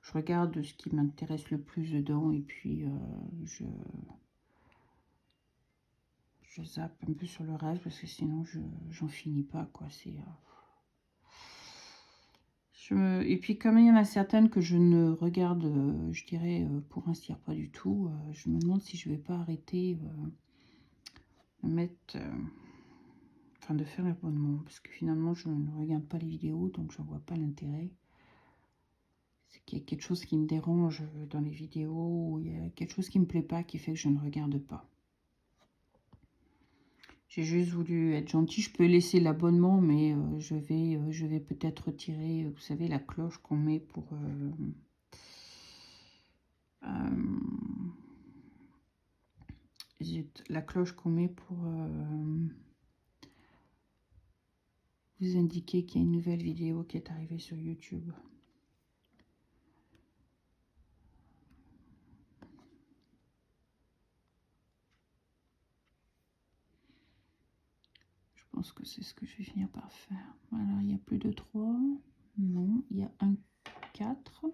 Je regarde ce qui m'intéresse le plus dedans et puis je zappe un peu sur le reste parce que sinon j'en finis pas quoi. Et puis comme il y en a certaines que je ne regarde, je dirais pour ainsi dire pas du tout, je me demande si je vais pas arrêter de mettre, enfin de faire l'abonnement parce que finalement je ne regarde pas les vidéos donc je vois pas l'intérêt. C'est qu'il y a quelque chose qui me dérange dans les vidéos, ou il y a quelque chose qui me plaît pas qui fait que je ne regarde pas. J'ai juste voulu être gentille. Je peux laisser l'abonnement, mais je vais peut-être retirer, vous savez, la cloche qu'on met pour... zut, la cloche qu'on met pour vous indiquer qu'il y a une nouvelle vidéo qui est arrivée sur YouTube. Je pense que c'est ce que je vais finir par faire. Voilà, il n'y a plus de 3. Non, il y a un 4.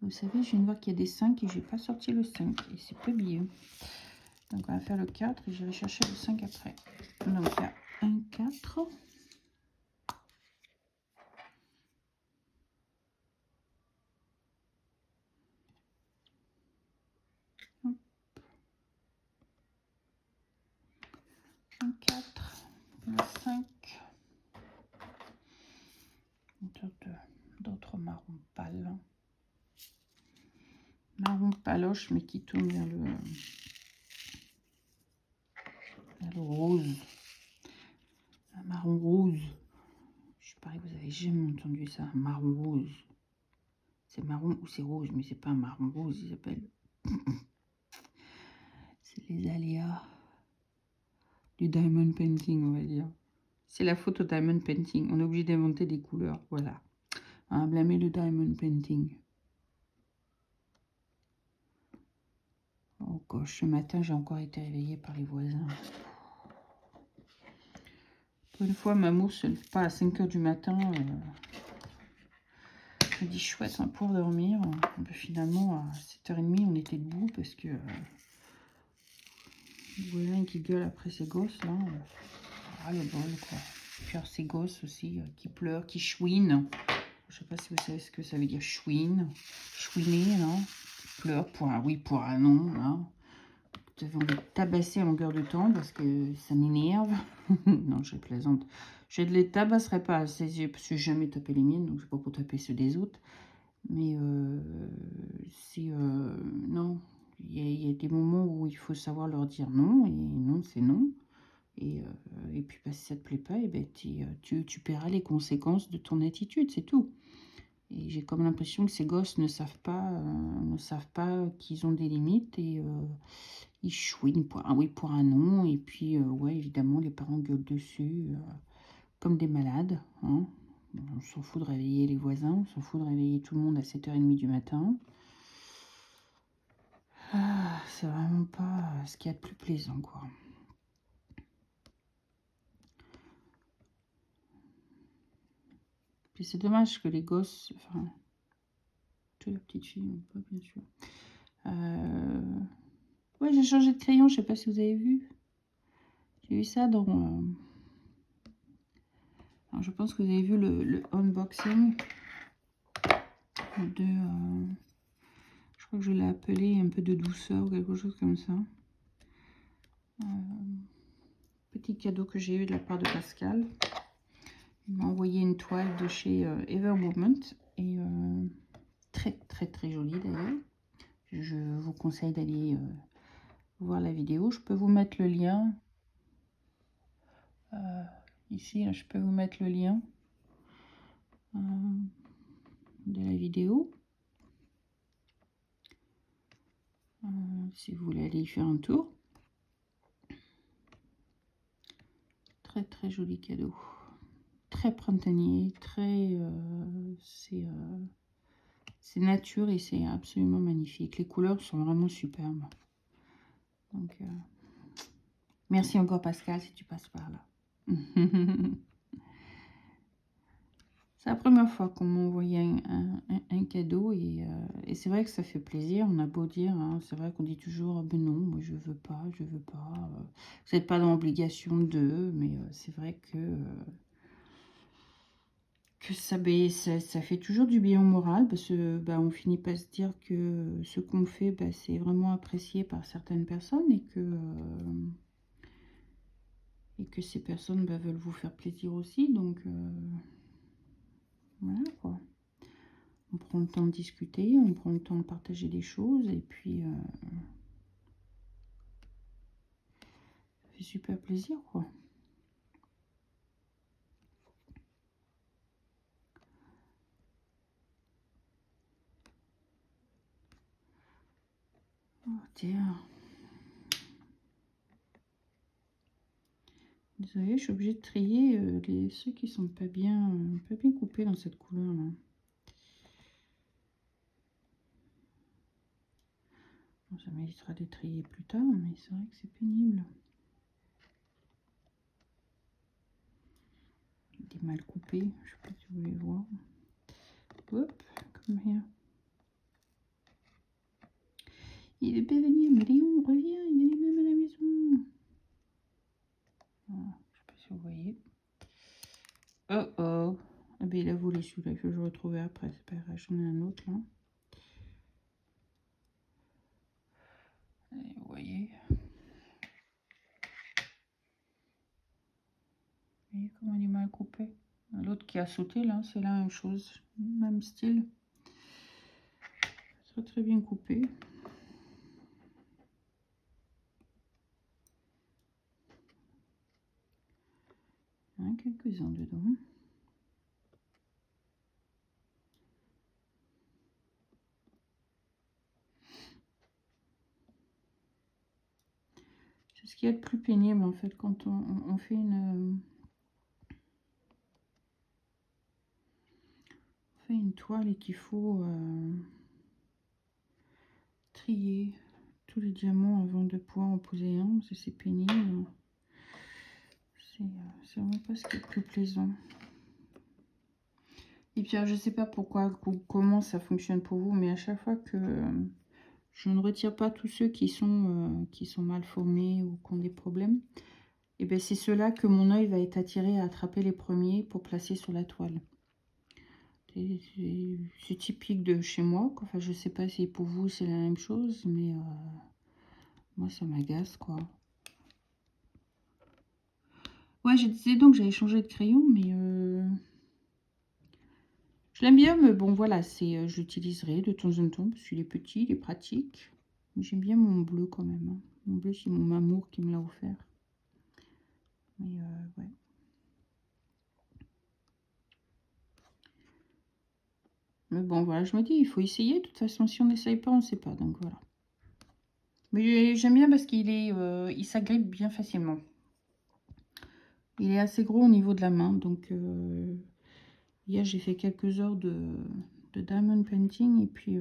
Vous savez, je viens de voir qu'il y a des 5 et je n'ai pas sorti le 5. Et c'est pas bien. Donc, on va faire le 4 et je vais chercher le 5 après. Donc, il y a un 4. Hop. Un 4. Le 5. Une sorte d'autre marron pâle. Marron paloche, mais qui tourne vers le rose. Un marron rose. Je parie que vous avez jamais entendu ça, un marron rose. C'est marron ou c'est rose, mais c'est pas un marron rose, il s'appelle. C'est les aléas du diamond painting, on va dire. C'est la photo diamond painting. On est obligé d'inventer des couleurs, voilà. On va blâmer le diamond painting. Oh gosh, ce matin, j'ai encore été réveillée par les voisins. Pour une fois, ma mousse ne se lève pas à 5 h du matin. Je me dis chouette hein, pour dormir. Finalement, à 7 h 30, on était debout parce que le voisin qui gueule après ses gosses, là. Ah, le bol, quoi. Puis alors, ses gosses aussi qui pleurent, qui chouinent. Je sais pas si vous savez ce que ça veut dire chouine. Chouiner, non? Qui pleure pour un oui, pour un non, là. vous avez envie de tabasser à longueur de temps parce que ça m'énerve. Non, je plaisante. Je ne les tabasserai pas à ses yeux parce que j'ai jamais tapé les miennes, donc c'est pas pour taper ceux des autres. Mais si non, il y a des moments où il faut savoir leur dire non, et non, c'est non. Et puis bah, si ça te plaît pas, et ben, tu paieras les conséquences de ton attitude, c'est tout. Et j'ai comme l'impression que ces gosses ne savent pas qu'ils ont des limites et ils chouinent pour un oui, pour un non. Et puis, ouais, évidemment, les parents gueulent dessus comme des malades. Hein. On s'en fout de réveiller les voisins, on s'en fout de réveiller tout le monde à 7h30 du matin. Ah, c'est vraiment pas ce qu'il y a de plus plaisant, quoi. Puis c'est dommage que les gosses, enfin, toute la petite fille, pas bien sûr. Ouais, j'ai changé de crayon, je sais pas si vous avez vu. J'ai vu ça dans... Alors, je pense que vous avez vu le unboxing de... je crois que je l'ai appelé un peu de douceur ou quelque chose comme ça. Petit cadeau que j'ai eu de la part de Pascal. Il m'a envoyé une toile de chez Ever Movement. Et très très très jolie d'ailleurs. Je vous conseille d'aller voir la vidéo. Je peux vous mettre le lien. Ici, je peux vous mettre le lien de la vidéo. Si vous voulez aller y faire un tour. Très très joli cadeau. Très printanier, très... c'est nature et c'est absolument magnifique. Les couleurs sont vraiment superbes. Donc, merci encore Pascal si tu passes par là. C'est la première fois qu'on m'a envoyé un cadeau et c'est vrai que ça fait plaisir. On a beau dire, hein, c'est vrai qu'on dit toujours ah ben non, moi je veux pas, je veux pas. Vous n'êtes pas dans l'obligation de, mais c'est vrai que ça fait toujours du bien au moral parce que bah, on finit par se dire que ce qu'on fait, bah, c'est vraiment apprécié par certaines personnes et que ces personnes bah, veulent vous faire plaisir aussi. Donc voilà quoi. On prend le temps de discuter, on prend le temps de partager des choses et puis ça fait super plaisir quoi. Oh tiens. Désolée, je suis obligée de trier ceux qui sont pas bien coupés dans cette couleur là. Bon, ça m'évitera de les trier plus tard, mais c'est vrai que c'est pénible. Des mal coupés, je sais pas si vous voulez voir. Hop, comme here. Il est pas venu, mais Léon, reviens, il y a les mêmes à la maison. Voilà, je sais pas si vous voyez. Oh oh. Ah ben il a volé celui-là que je retrouvais après, c'est pas grave, j'en ai un autre là. Et vous voyez. Vous voyez comment il est mal coupé. L'autre qui a sauté là, c'est la même chose, même style. Très très bien coupé. Il y en a quelques-uns dedans. C'est ce qui est le plus pénible en fait quand on fait une toile et qu'il faut trier tous les diamants avant de pouvoir en poser un, c'est pénible. C'est vraiment pas ce qui est le plus plaisant. Et puis je sais pas pourquoi, comment ça fonctionne pour vous, mais à chaque fois que je ne retire pas tous ceux qui sont mal formés ou qui ont des problèmes, et bien c'est ceux-là que mon œil va être attiré à attraper les premiers pour placer sur la toile. C'est typique de chez moi. Enfin, je sais pas si pour vous c'est la même chose, mais Moi, ça m'agace, quoi. Ouais, je disais donc que j'avais changé de crayon, mais je l'aime bien, mais bon, voilà, c'est, je l'utiliserai de temps en temps, parce qu'il est petit, il est pratique. Mais j'aime bien mon bleu quand même, hein. Mon bleu, c'est mon amour qui me l'a offert. Mais ouais. Mais bon, voilà, je me dis, il faut essayer. De toute façon, si on n'essaye pas, on ne sait pas. Donc voilà. Mais j'aime bien parce qu'il est, il s'agrippe bien facilement. Il est assez gros au niveau de la main. Donc hier, j'ai fait quelques heures de diamond painting. Et puis,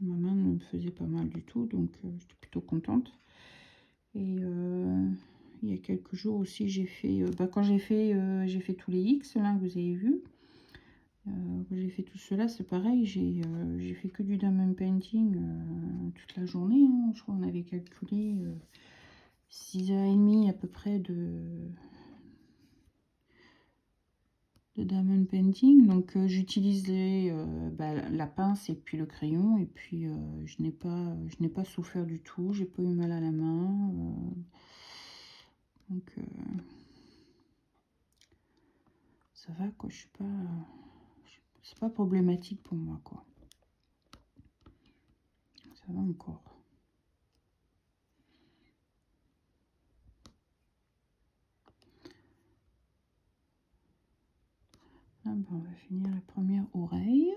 ma main ne me faisait pas mal du tout. Donc, j'étais plutôt contente. Et il y a quelques jours aussi, j'ai fait, quand j'ai fait tous les X, là, que vous avez vu. J'ai fait tout cela, c'est pareil, j'ai fait que du diamond painting toute la journée, hein. Je crois qu'on avait calculé 6h30 à peu près de diamond painting. Donc j'utilisais la pince et puis le crayon, et puis je n'ai pas souffert du tout, j'ai pas eu mal à la main. Donc ça va, quoi, je suis pas, c'est pas problématique pour moi, quoi. Ça va encore. Ah ben, on va finir la première oreille.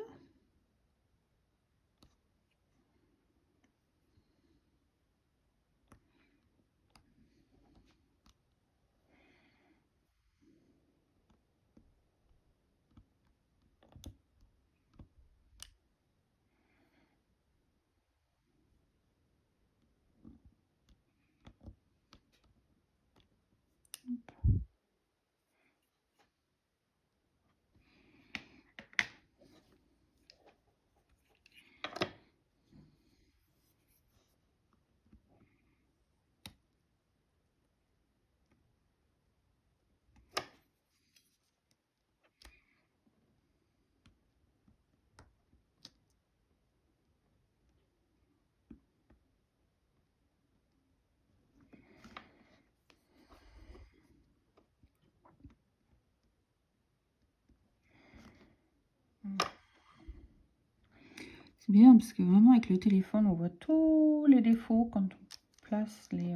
C'est bien parce que vraiment avec le téléphone, on voit tous les défauts quand on place les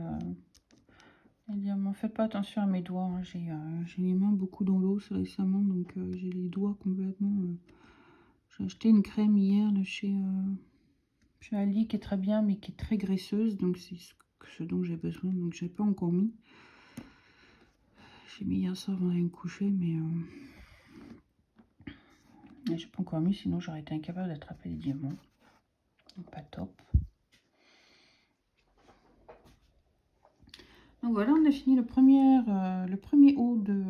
diamants. Faites pas attention à mes doigts, hein. J'ai les mains beaucoup dans l'eau récemment, donc j'ai les doigts complètement... J'ai acheté une crème hier là, chez Ali qui est très bien, mais qui est très graisseuse, donc c'est ce dont j'ai besoin, donc j'ai pas encore mis. J'ai mis hier soir avant d'aller me coucher, mais j'ai pas encore mis, sinon j'aurais été incapable d'attraper les diamants. Donc, pas top. Donc voilà, on a fini le premier haut de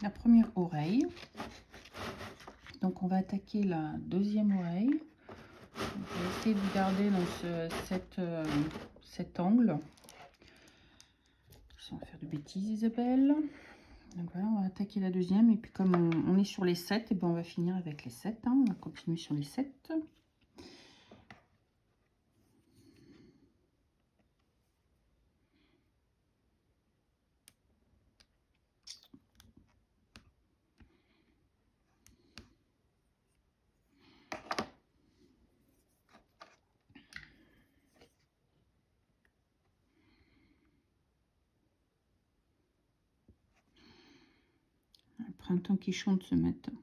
la première oreille. Donc on va attaquer la deuxième oreille. Donc, je vais essayer de garder dans cet angle, sans faire de bêtises, Isabelle. Donc voilà, on va attaquer la deuxième, et puis comme on est sur les 7, et ben on va finir avec les 7, hein. On va continuer sur les 7. Le printemps qui chante ce matin.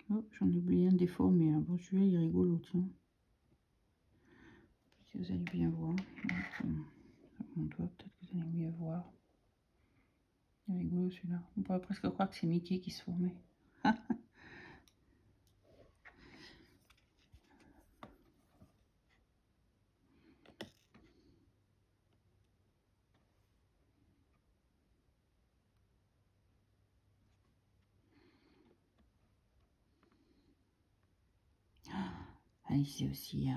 Oh, j'en ai oublié un défaut, mais bon, celui-là il est rigolo, tiens. Si vous allez bien voir. Mon doigt, peut-être que vous allez mieux voir. Il est rigolo celui-là. On pourrait presque croire que c'est Mickey qui se formait. Ici aussi,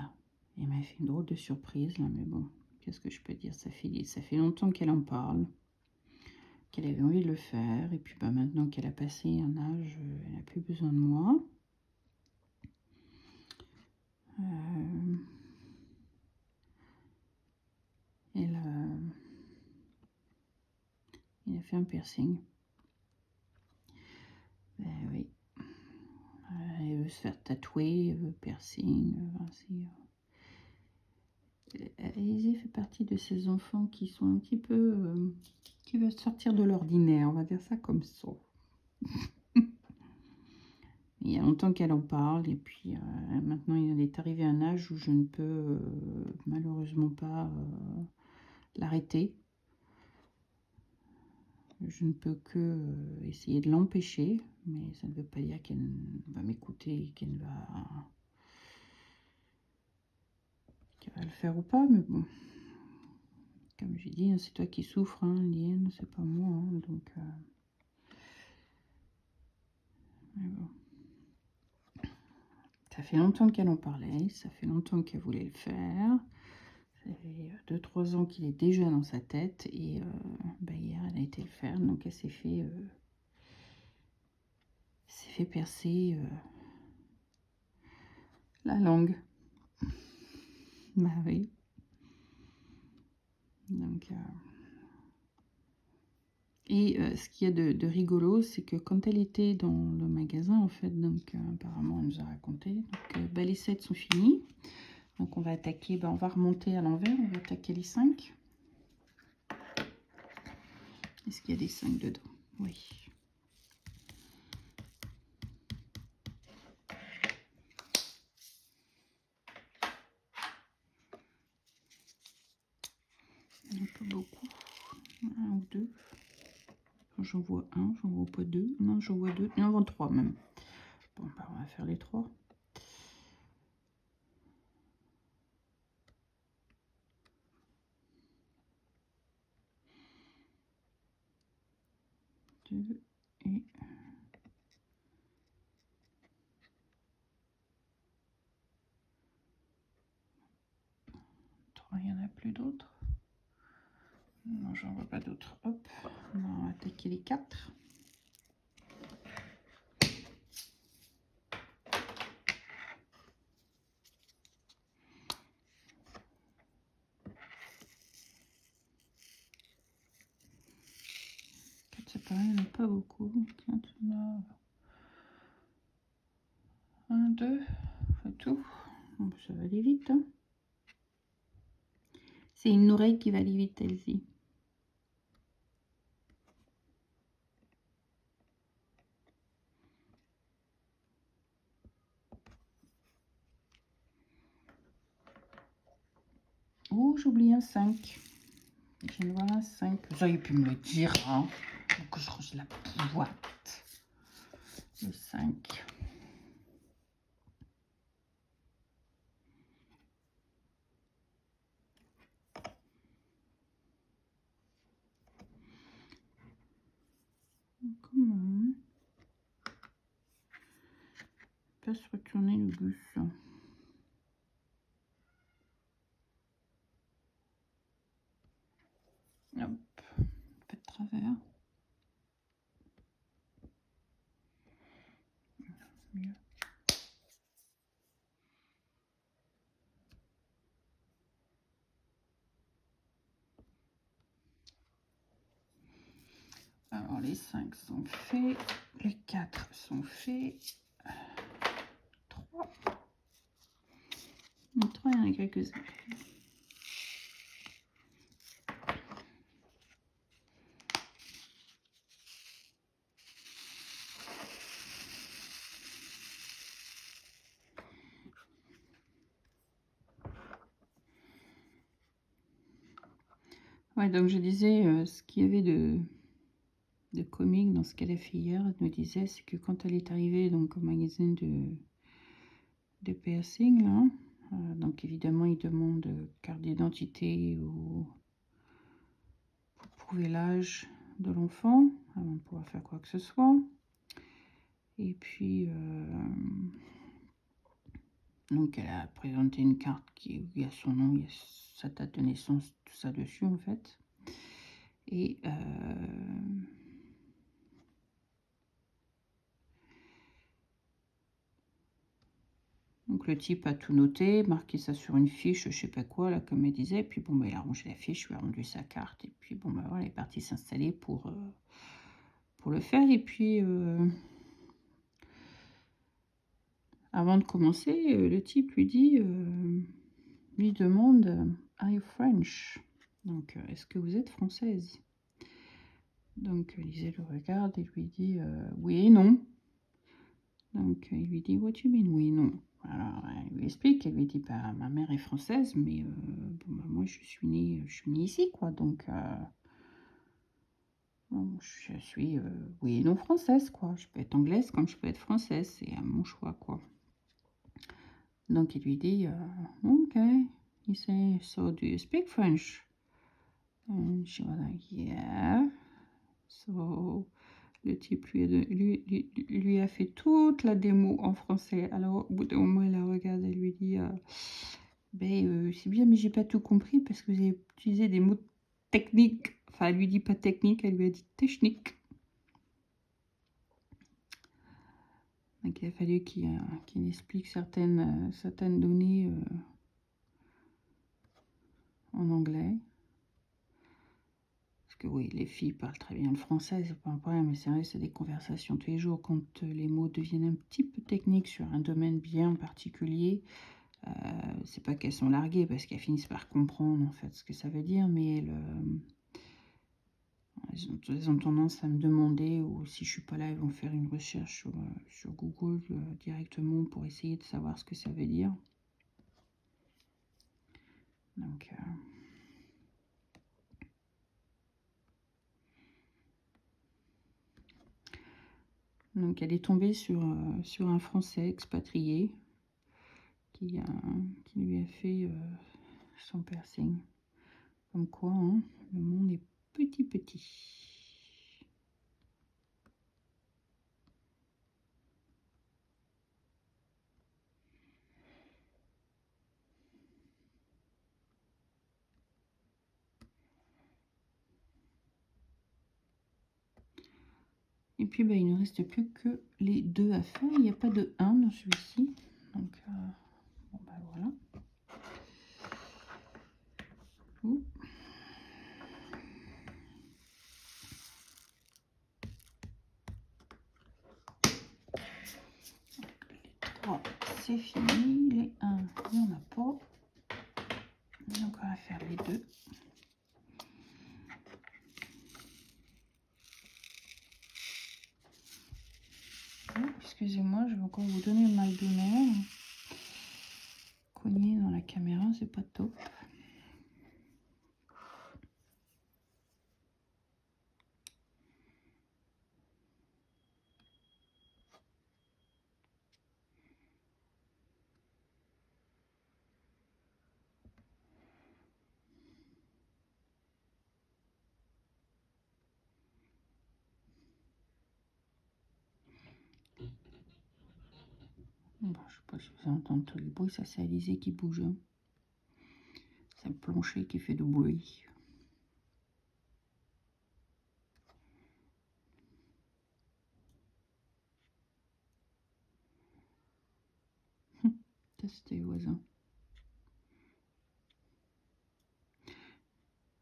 il m'a fait une drôle de surprise là, mais bon, qu'est-ce que je peux dire, ça fait longtemps qu'elle en parle, qu'elle avait envie de le faire, et puis bah, maintenant qu'elle a passé un âge, elle n'a plus besoin de moi. il a fait un piercing. Ben oui. Elle veut se faire tatouer, elle veut piercing. Izzy fait partie de ces enfants qui sont un petit peu... qui veulent sortir de l'ordinaire, on va dire ça comme ça. Il y a longtemps qu'elle en parle et puis maintenant il est arrivé à un âge où je ne peux malheureusement pas l'arrêter. Je ne peux que essayer de l'empêcher, mais ça ne veut pas dire qu'elle va m'écouter, qu'elle va le faire ou pas, mais bon. Comme j'ai dit, hein, c'est toi qui souffres, hein, Liane, c'est pas moi, hein, donc... mais bon. Ça fait longtemps qu'elle en parlait, ça fait longtemps qu'elle voulait le faire. Ça fait 2-3 ans qu'il est déjà dans sa tête et bah, hier elle a été le faire, donc elle s'est fait percer la langue. Bah oui. Donc et ce qu'il y a de rigolo, c'est que quand elle était dans le magasin, en fait, donc apparemment elle nous a raconté, donc bah, les 7 sont finis. Donc on va attaquer, bah, on va remonter à l'envers, on va attaquer les 5. Est-ce qu'il y a des 5 dedans? Oui. Un peu beaucoup. 1 ou 2. J'en vois 1, j'en vois pas 2. Non, j'en vois 2. J'en vois 3 même. Bon, bah, on va faire les 3. Et 3, il n'y en a plus d'autres. Non, j'en vois pas d'autres. Hop, on va attaquer les 4. C'est pareil, il n'y en a pas beaucoup. 4, il y en a 1, 2, c'est tout. Bon, ça va aller vite. Hein. C'est une oreille qui va aller vite, celle-ci. Oh, j'oublie un 5. Je viens de voir un 5. Vous auriez pu me le dire, hein. Donc, que je range la boîte. Le 5. Comment pas se retourner le bus? Hop, un peu de travers. Mieux. Alors les 5 sont faits, les 4 sont faits, 3. Le 3, il y en a quelques-uns. Ouais, donc je disais, ce qu'il y avait de comique dans ce qu'elle a fait hier, elle me disait, c'est que quand elle est arrivée donc, au magasin de piercing, là, donc évidemment, ils demandent carte d'identité ou pour prouver l'âge de l'enfant avant de pouvoir faire quoi que ce soit. Et puis, donc elle a présenté une carte où il y a son nom, il y a sa date de naissance, tout ça dessus en fait. Et Donc le type a tout noté, marqué ça sur une fiche, je sais pas quoi, là, comme elle disait. Puis bon, bah, il a rangé la fiche, il a rendu sa carte. Et puis bon, bah, voilà, il est parti s'installer pour le faire. Et puis, avant de commencer, le type lui demande « Are you French ?» Donc, est-ce que vous êtes française? Donc, Lisée le regarde et lui dit oui et non. Donc, il lui dit « What do you mean, oui et non ?» Alors, elle lui explique, elle lui dit bah, « Ma mère est française, mais bon, bah, moi, je suis née ici, quoi. Donc, bon, je suis oui et non française, quoi. Je peux être anglaise comme je peux être française, c'est à mon choix, quoi. » Donc, il lui dit « Ok. » Il say « So, do you speak French? » And she was like « Yeah. » So, le type lui a fait toute la démo en français. Alors, au bout d'un moment, elle la regarde et lui dit ben, c'est bien, mais j'ai pas tout compris parce que vous avez utilisé des mots techniques. Enfin, elle lui dit pas technique, elle lui a dit technique. Donc, il a fallu qu'il explique certaines données en anglais. Parce que oui, les filles parlent très bien le français, c'est pas un problème, mais c'est vrai, c'est des conversations tous les jours. Quand les mots deviennent un petit peu techniques sur un domaine bien particulier, c'est pas qu'elles sont larguées, parce qu'elles finissent par comprendre en fait ce que ça veut dire, mais elles ont tendance à me demander, ou si je suis pas là, elles vont faire une recherche sur Google directement pour essayer de savoir ce que ça veut dire. Donc elle est tombée sur un Français expatrié qui lui a fait son piercing. Comme quoi, hein, le monde est petit. Et puis, bah, il ne reste plus que les deux à faire. Il n'y a pas de 1 dans celui-ci. Donc, bon, bah, voilà. Ouh. Les 3, c'est fini. Les 1, il n'y en a pas. Donc, on va faire les 2. Excusez-moi, je vais encore vous donner le mal de mer. Cogner dans la caméra, c'est pas top. Bon, je sais pas si vous entendez tous les bruits, ça c'est Alizé qui bouge. Hein. C'est le plancher qui fait du bruit. C'était les voisins.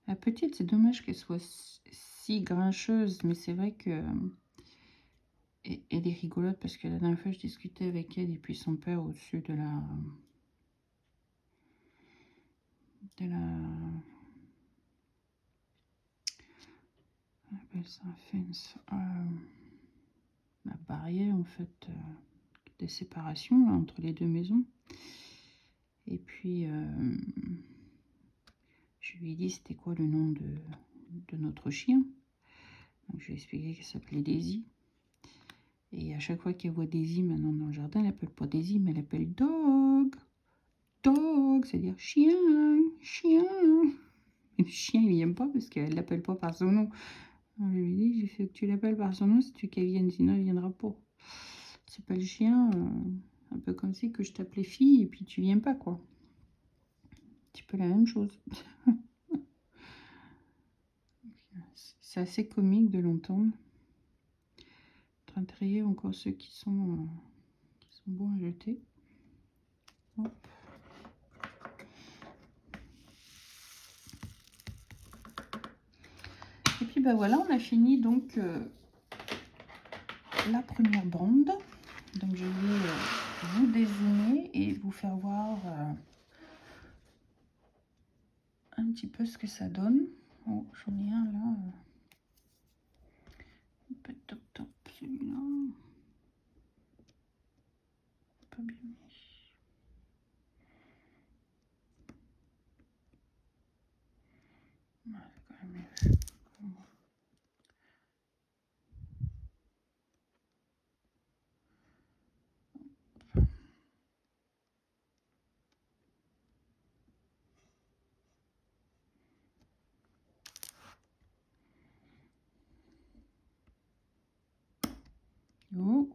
La petite, c'est dommage qu'elle soit si grincheuse, mais c'est vrai que elle est rigolote parce que la dernière fois, je discutais avec elle et puis son père au-dessus de la on appelle ça un fence, la barrière en fait de séparation là, entre les deux maisons. Et puis je lui ai dit c'était quoi le nom de notre chien. Donc je lui ai expliqué qu'elle s'appelait Daisy. Et à chaque fois qu'elle voit Daisy maintenant dans le jardin, elle appelle pas Daisy, mais elle appelle Dog. Dog, c'est-à-dire chien, chien. Et le chien, il vient pas parce qu'elle l'appelle pas par son nom. Alors, je lui ai dit, j'ai fait que tu l'appelles par son nom si tu veux qu'elle vienne, sinon elle viendra pas. C'est pas le chien, un peu comme si que je t'appelais fille et puis tu viens pas, quoi. Un petit peu la même chose. C'est assez comique de l'entendre. En train de trier encore ceux qui sont bons à jeter. Hop. Et puis ben voilà, on a fini donc la première bande. Donc je vais vous dézoomer et vous faire voir un petit peu ce que ça donne. Oh, j'en ai un là. Un peu top top celui-là. Pas bien mis. Ouais, quand même mieux. Oh.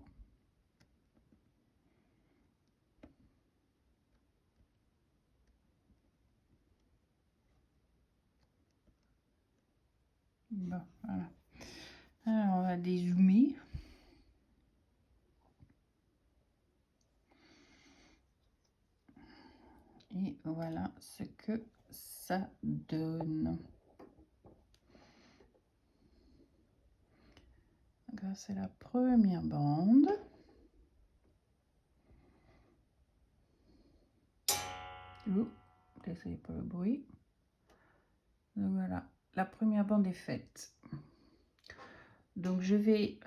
Bon, voilà. Alors on va dézoomer. Et voilà ce que ça donne. Donc c'est la première bande. Oh, désolé pour le bruit. Donc voilà, la première bande est faite. Donc je vais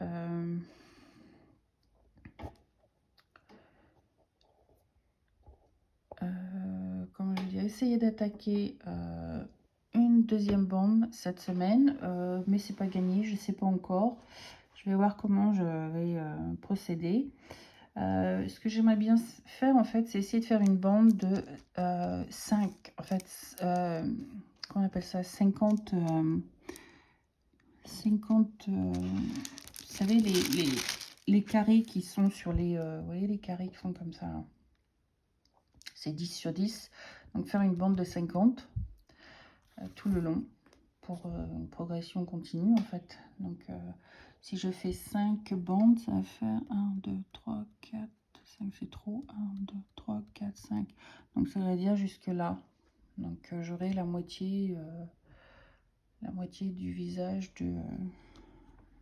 comment je dis, essayer d'attaquer une deuxième bande cette semaine, mais c'est pas gagné, je sais pas encore. Je vais voir comment je vais procéder. Ce que j'aimerais bien faire en fait, c'est essayer de faire une bande de 5, en fait, comment on appelle ça, 50 vous savez les carrés qui sont sur les, vous voyez les carrés qui font comme ça là. C'est 10 sur 10, donc faire une bande de 50 tout le long pour une progression continue en fait. Donc si je fais 5 bandes, ça va faire 1, 2, 3, 4, 5, c'est trop, 1, 2, 3, 4, 5. Donc ça veut dire jusque là. Donc j'aurai la moitié du visage de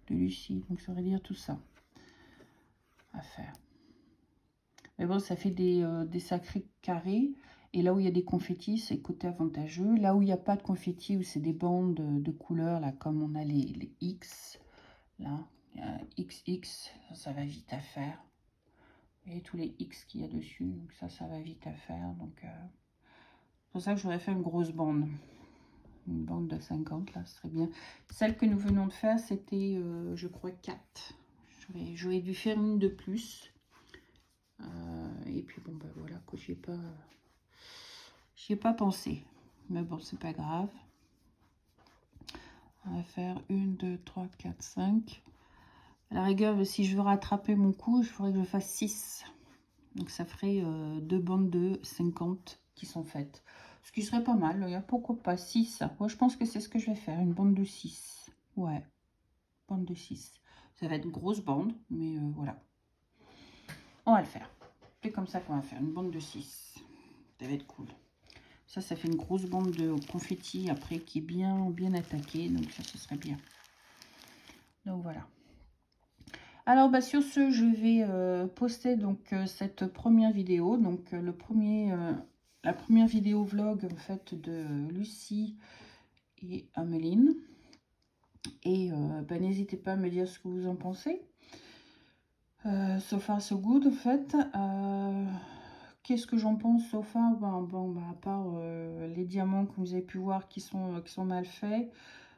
Lucie. Donc ça veut dire tout ça à faire. Mais bon, ça fait des sacrés carrés. Et là où il y a des confettis, c'est côté avantageux. Là où il n'y a pas de confettis, où c'est des bandes de couleurs, là, comme on a les X, là, XX, ça va vite à faire. Et tous les X qu'il y a dessus, donc ça va vite à faire. Donc, c'est pour ça que j'aurais fait une grosse bande. Une bande de 50, là, ce serait bien. Celle que nous venons de faire, c'était, je crois, 4. J'aurais dû faire une de plus. Et puis bon ben voilà que j'y ai pas pensé, mais bon c'est pas grave. On va faire 1 2 3 4 5. À la rigueur, si je veux rattraper mon coup, il faudrait que je fasse 6, donc ça ferait 2 bandes de 50 qui sont faites, ce qui serait pas mal. Pourquoi pas 6? Moi je pense que c'est ce que je vais faire, une bande de 6. Ouais, bande de 6, ça va être une grosse bande, mais voilà, on va le faire. C'est comme ça qu'on va faire une bande de 6. Ça va être cool. Ça fait une grosse bande de confetti après qui est bien attaquée. Donc ça, ce serait bien. Donc voilà. Alors bah, sur ce, je vais poster donc cette première vidéo. Donc la première vidéo vlog en fait de Lucie et Ameline. Et bah, n'hésitez pas à me dire ce que vous en pensez. So far so good en fait. Qu'est-ce que j'en pense so far? À part les diamants que vous avez pu voir qui sont mal faits,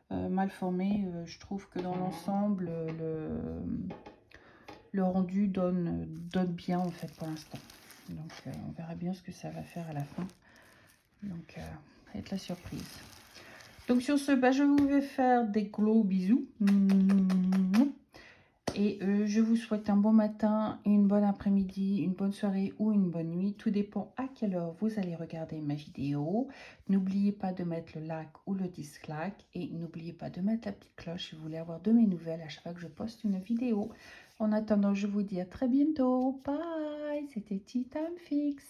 mal formés, je trouve que dans l'ensemble, le rendu donne bien en fait pour l'instant. Donc on verra bien ce que ça va faire à la fin. Donc ça va être la surprise. Donc sur ce, bah, je vous vais faire des gros bisous. Et je vous souhaite un bon matin, une bonne après-midi, une bonne soirée ou une bonne nuit. Tout dépend à quelle heure vous allez regarder ma vidéo. N'oubliez pas de mettre le like ou le dislike. Et n'oubliez pas de mettre la petite cloche si vous voulez avoir de mes nouvelles à chaque fois que je poste une vidéo. En attendant, je vous dis à très bientôt. Bye, c'était Tea Time Fix.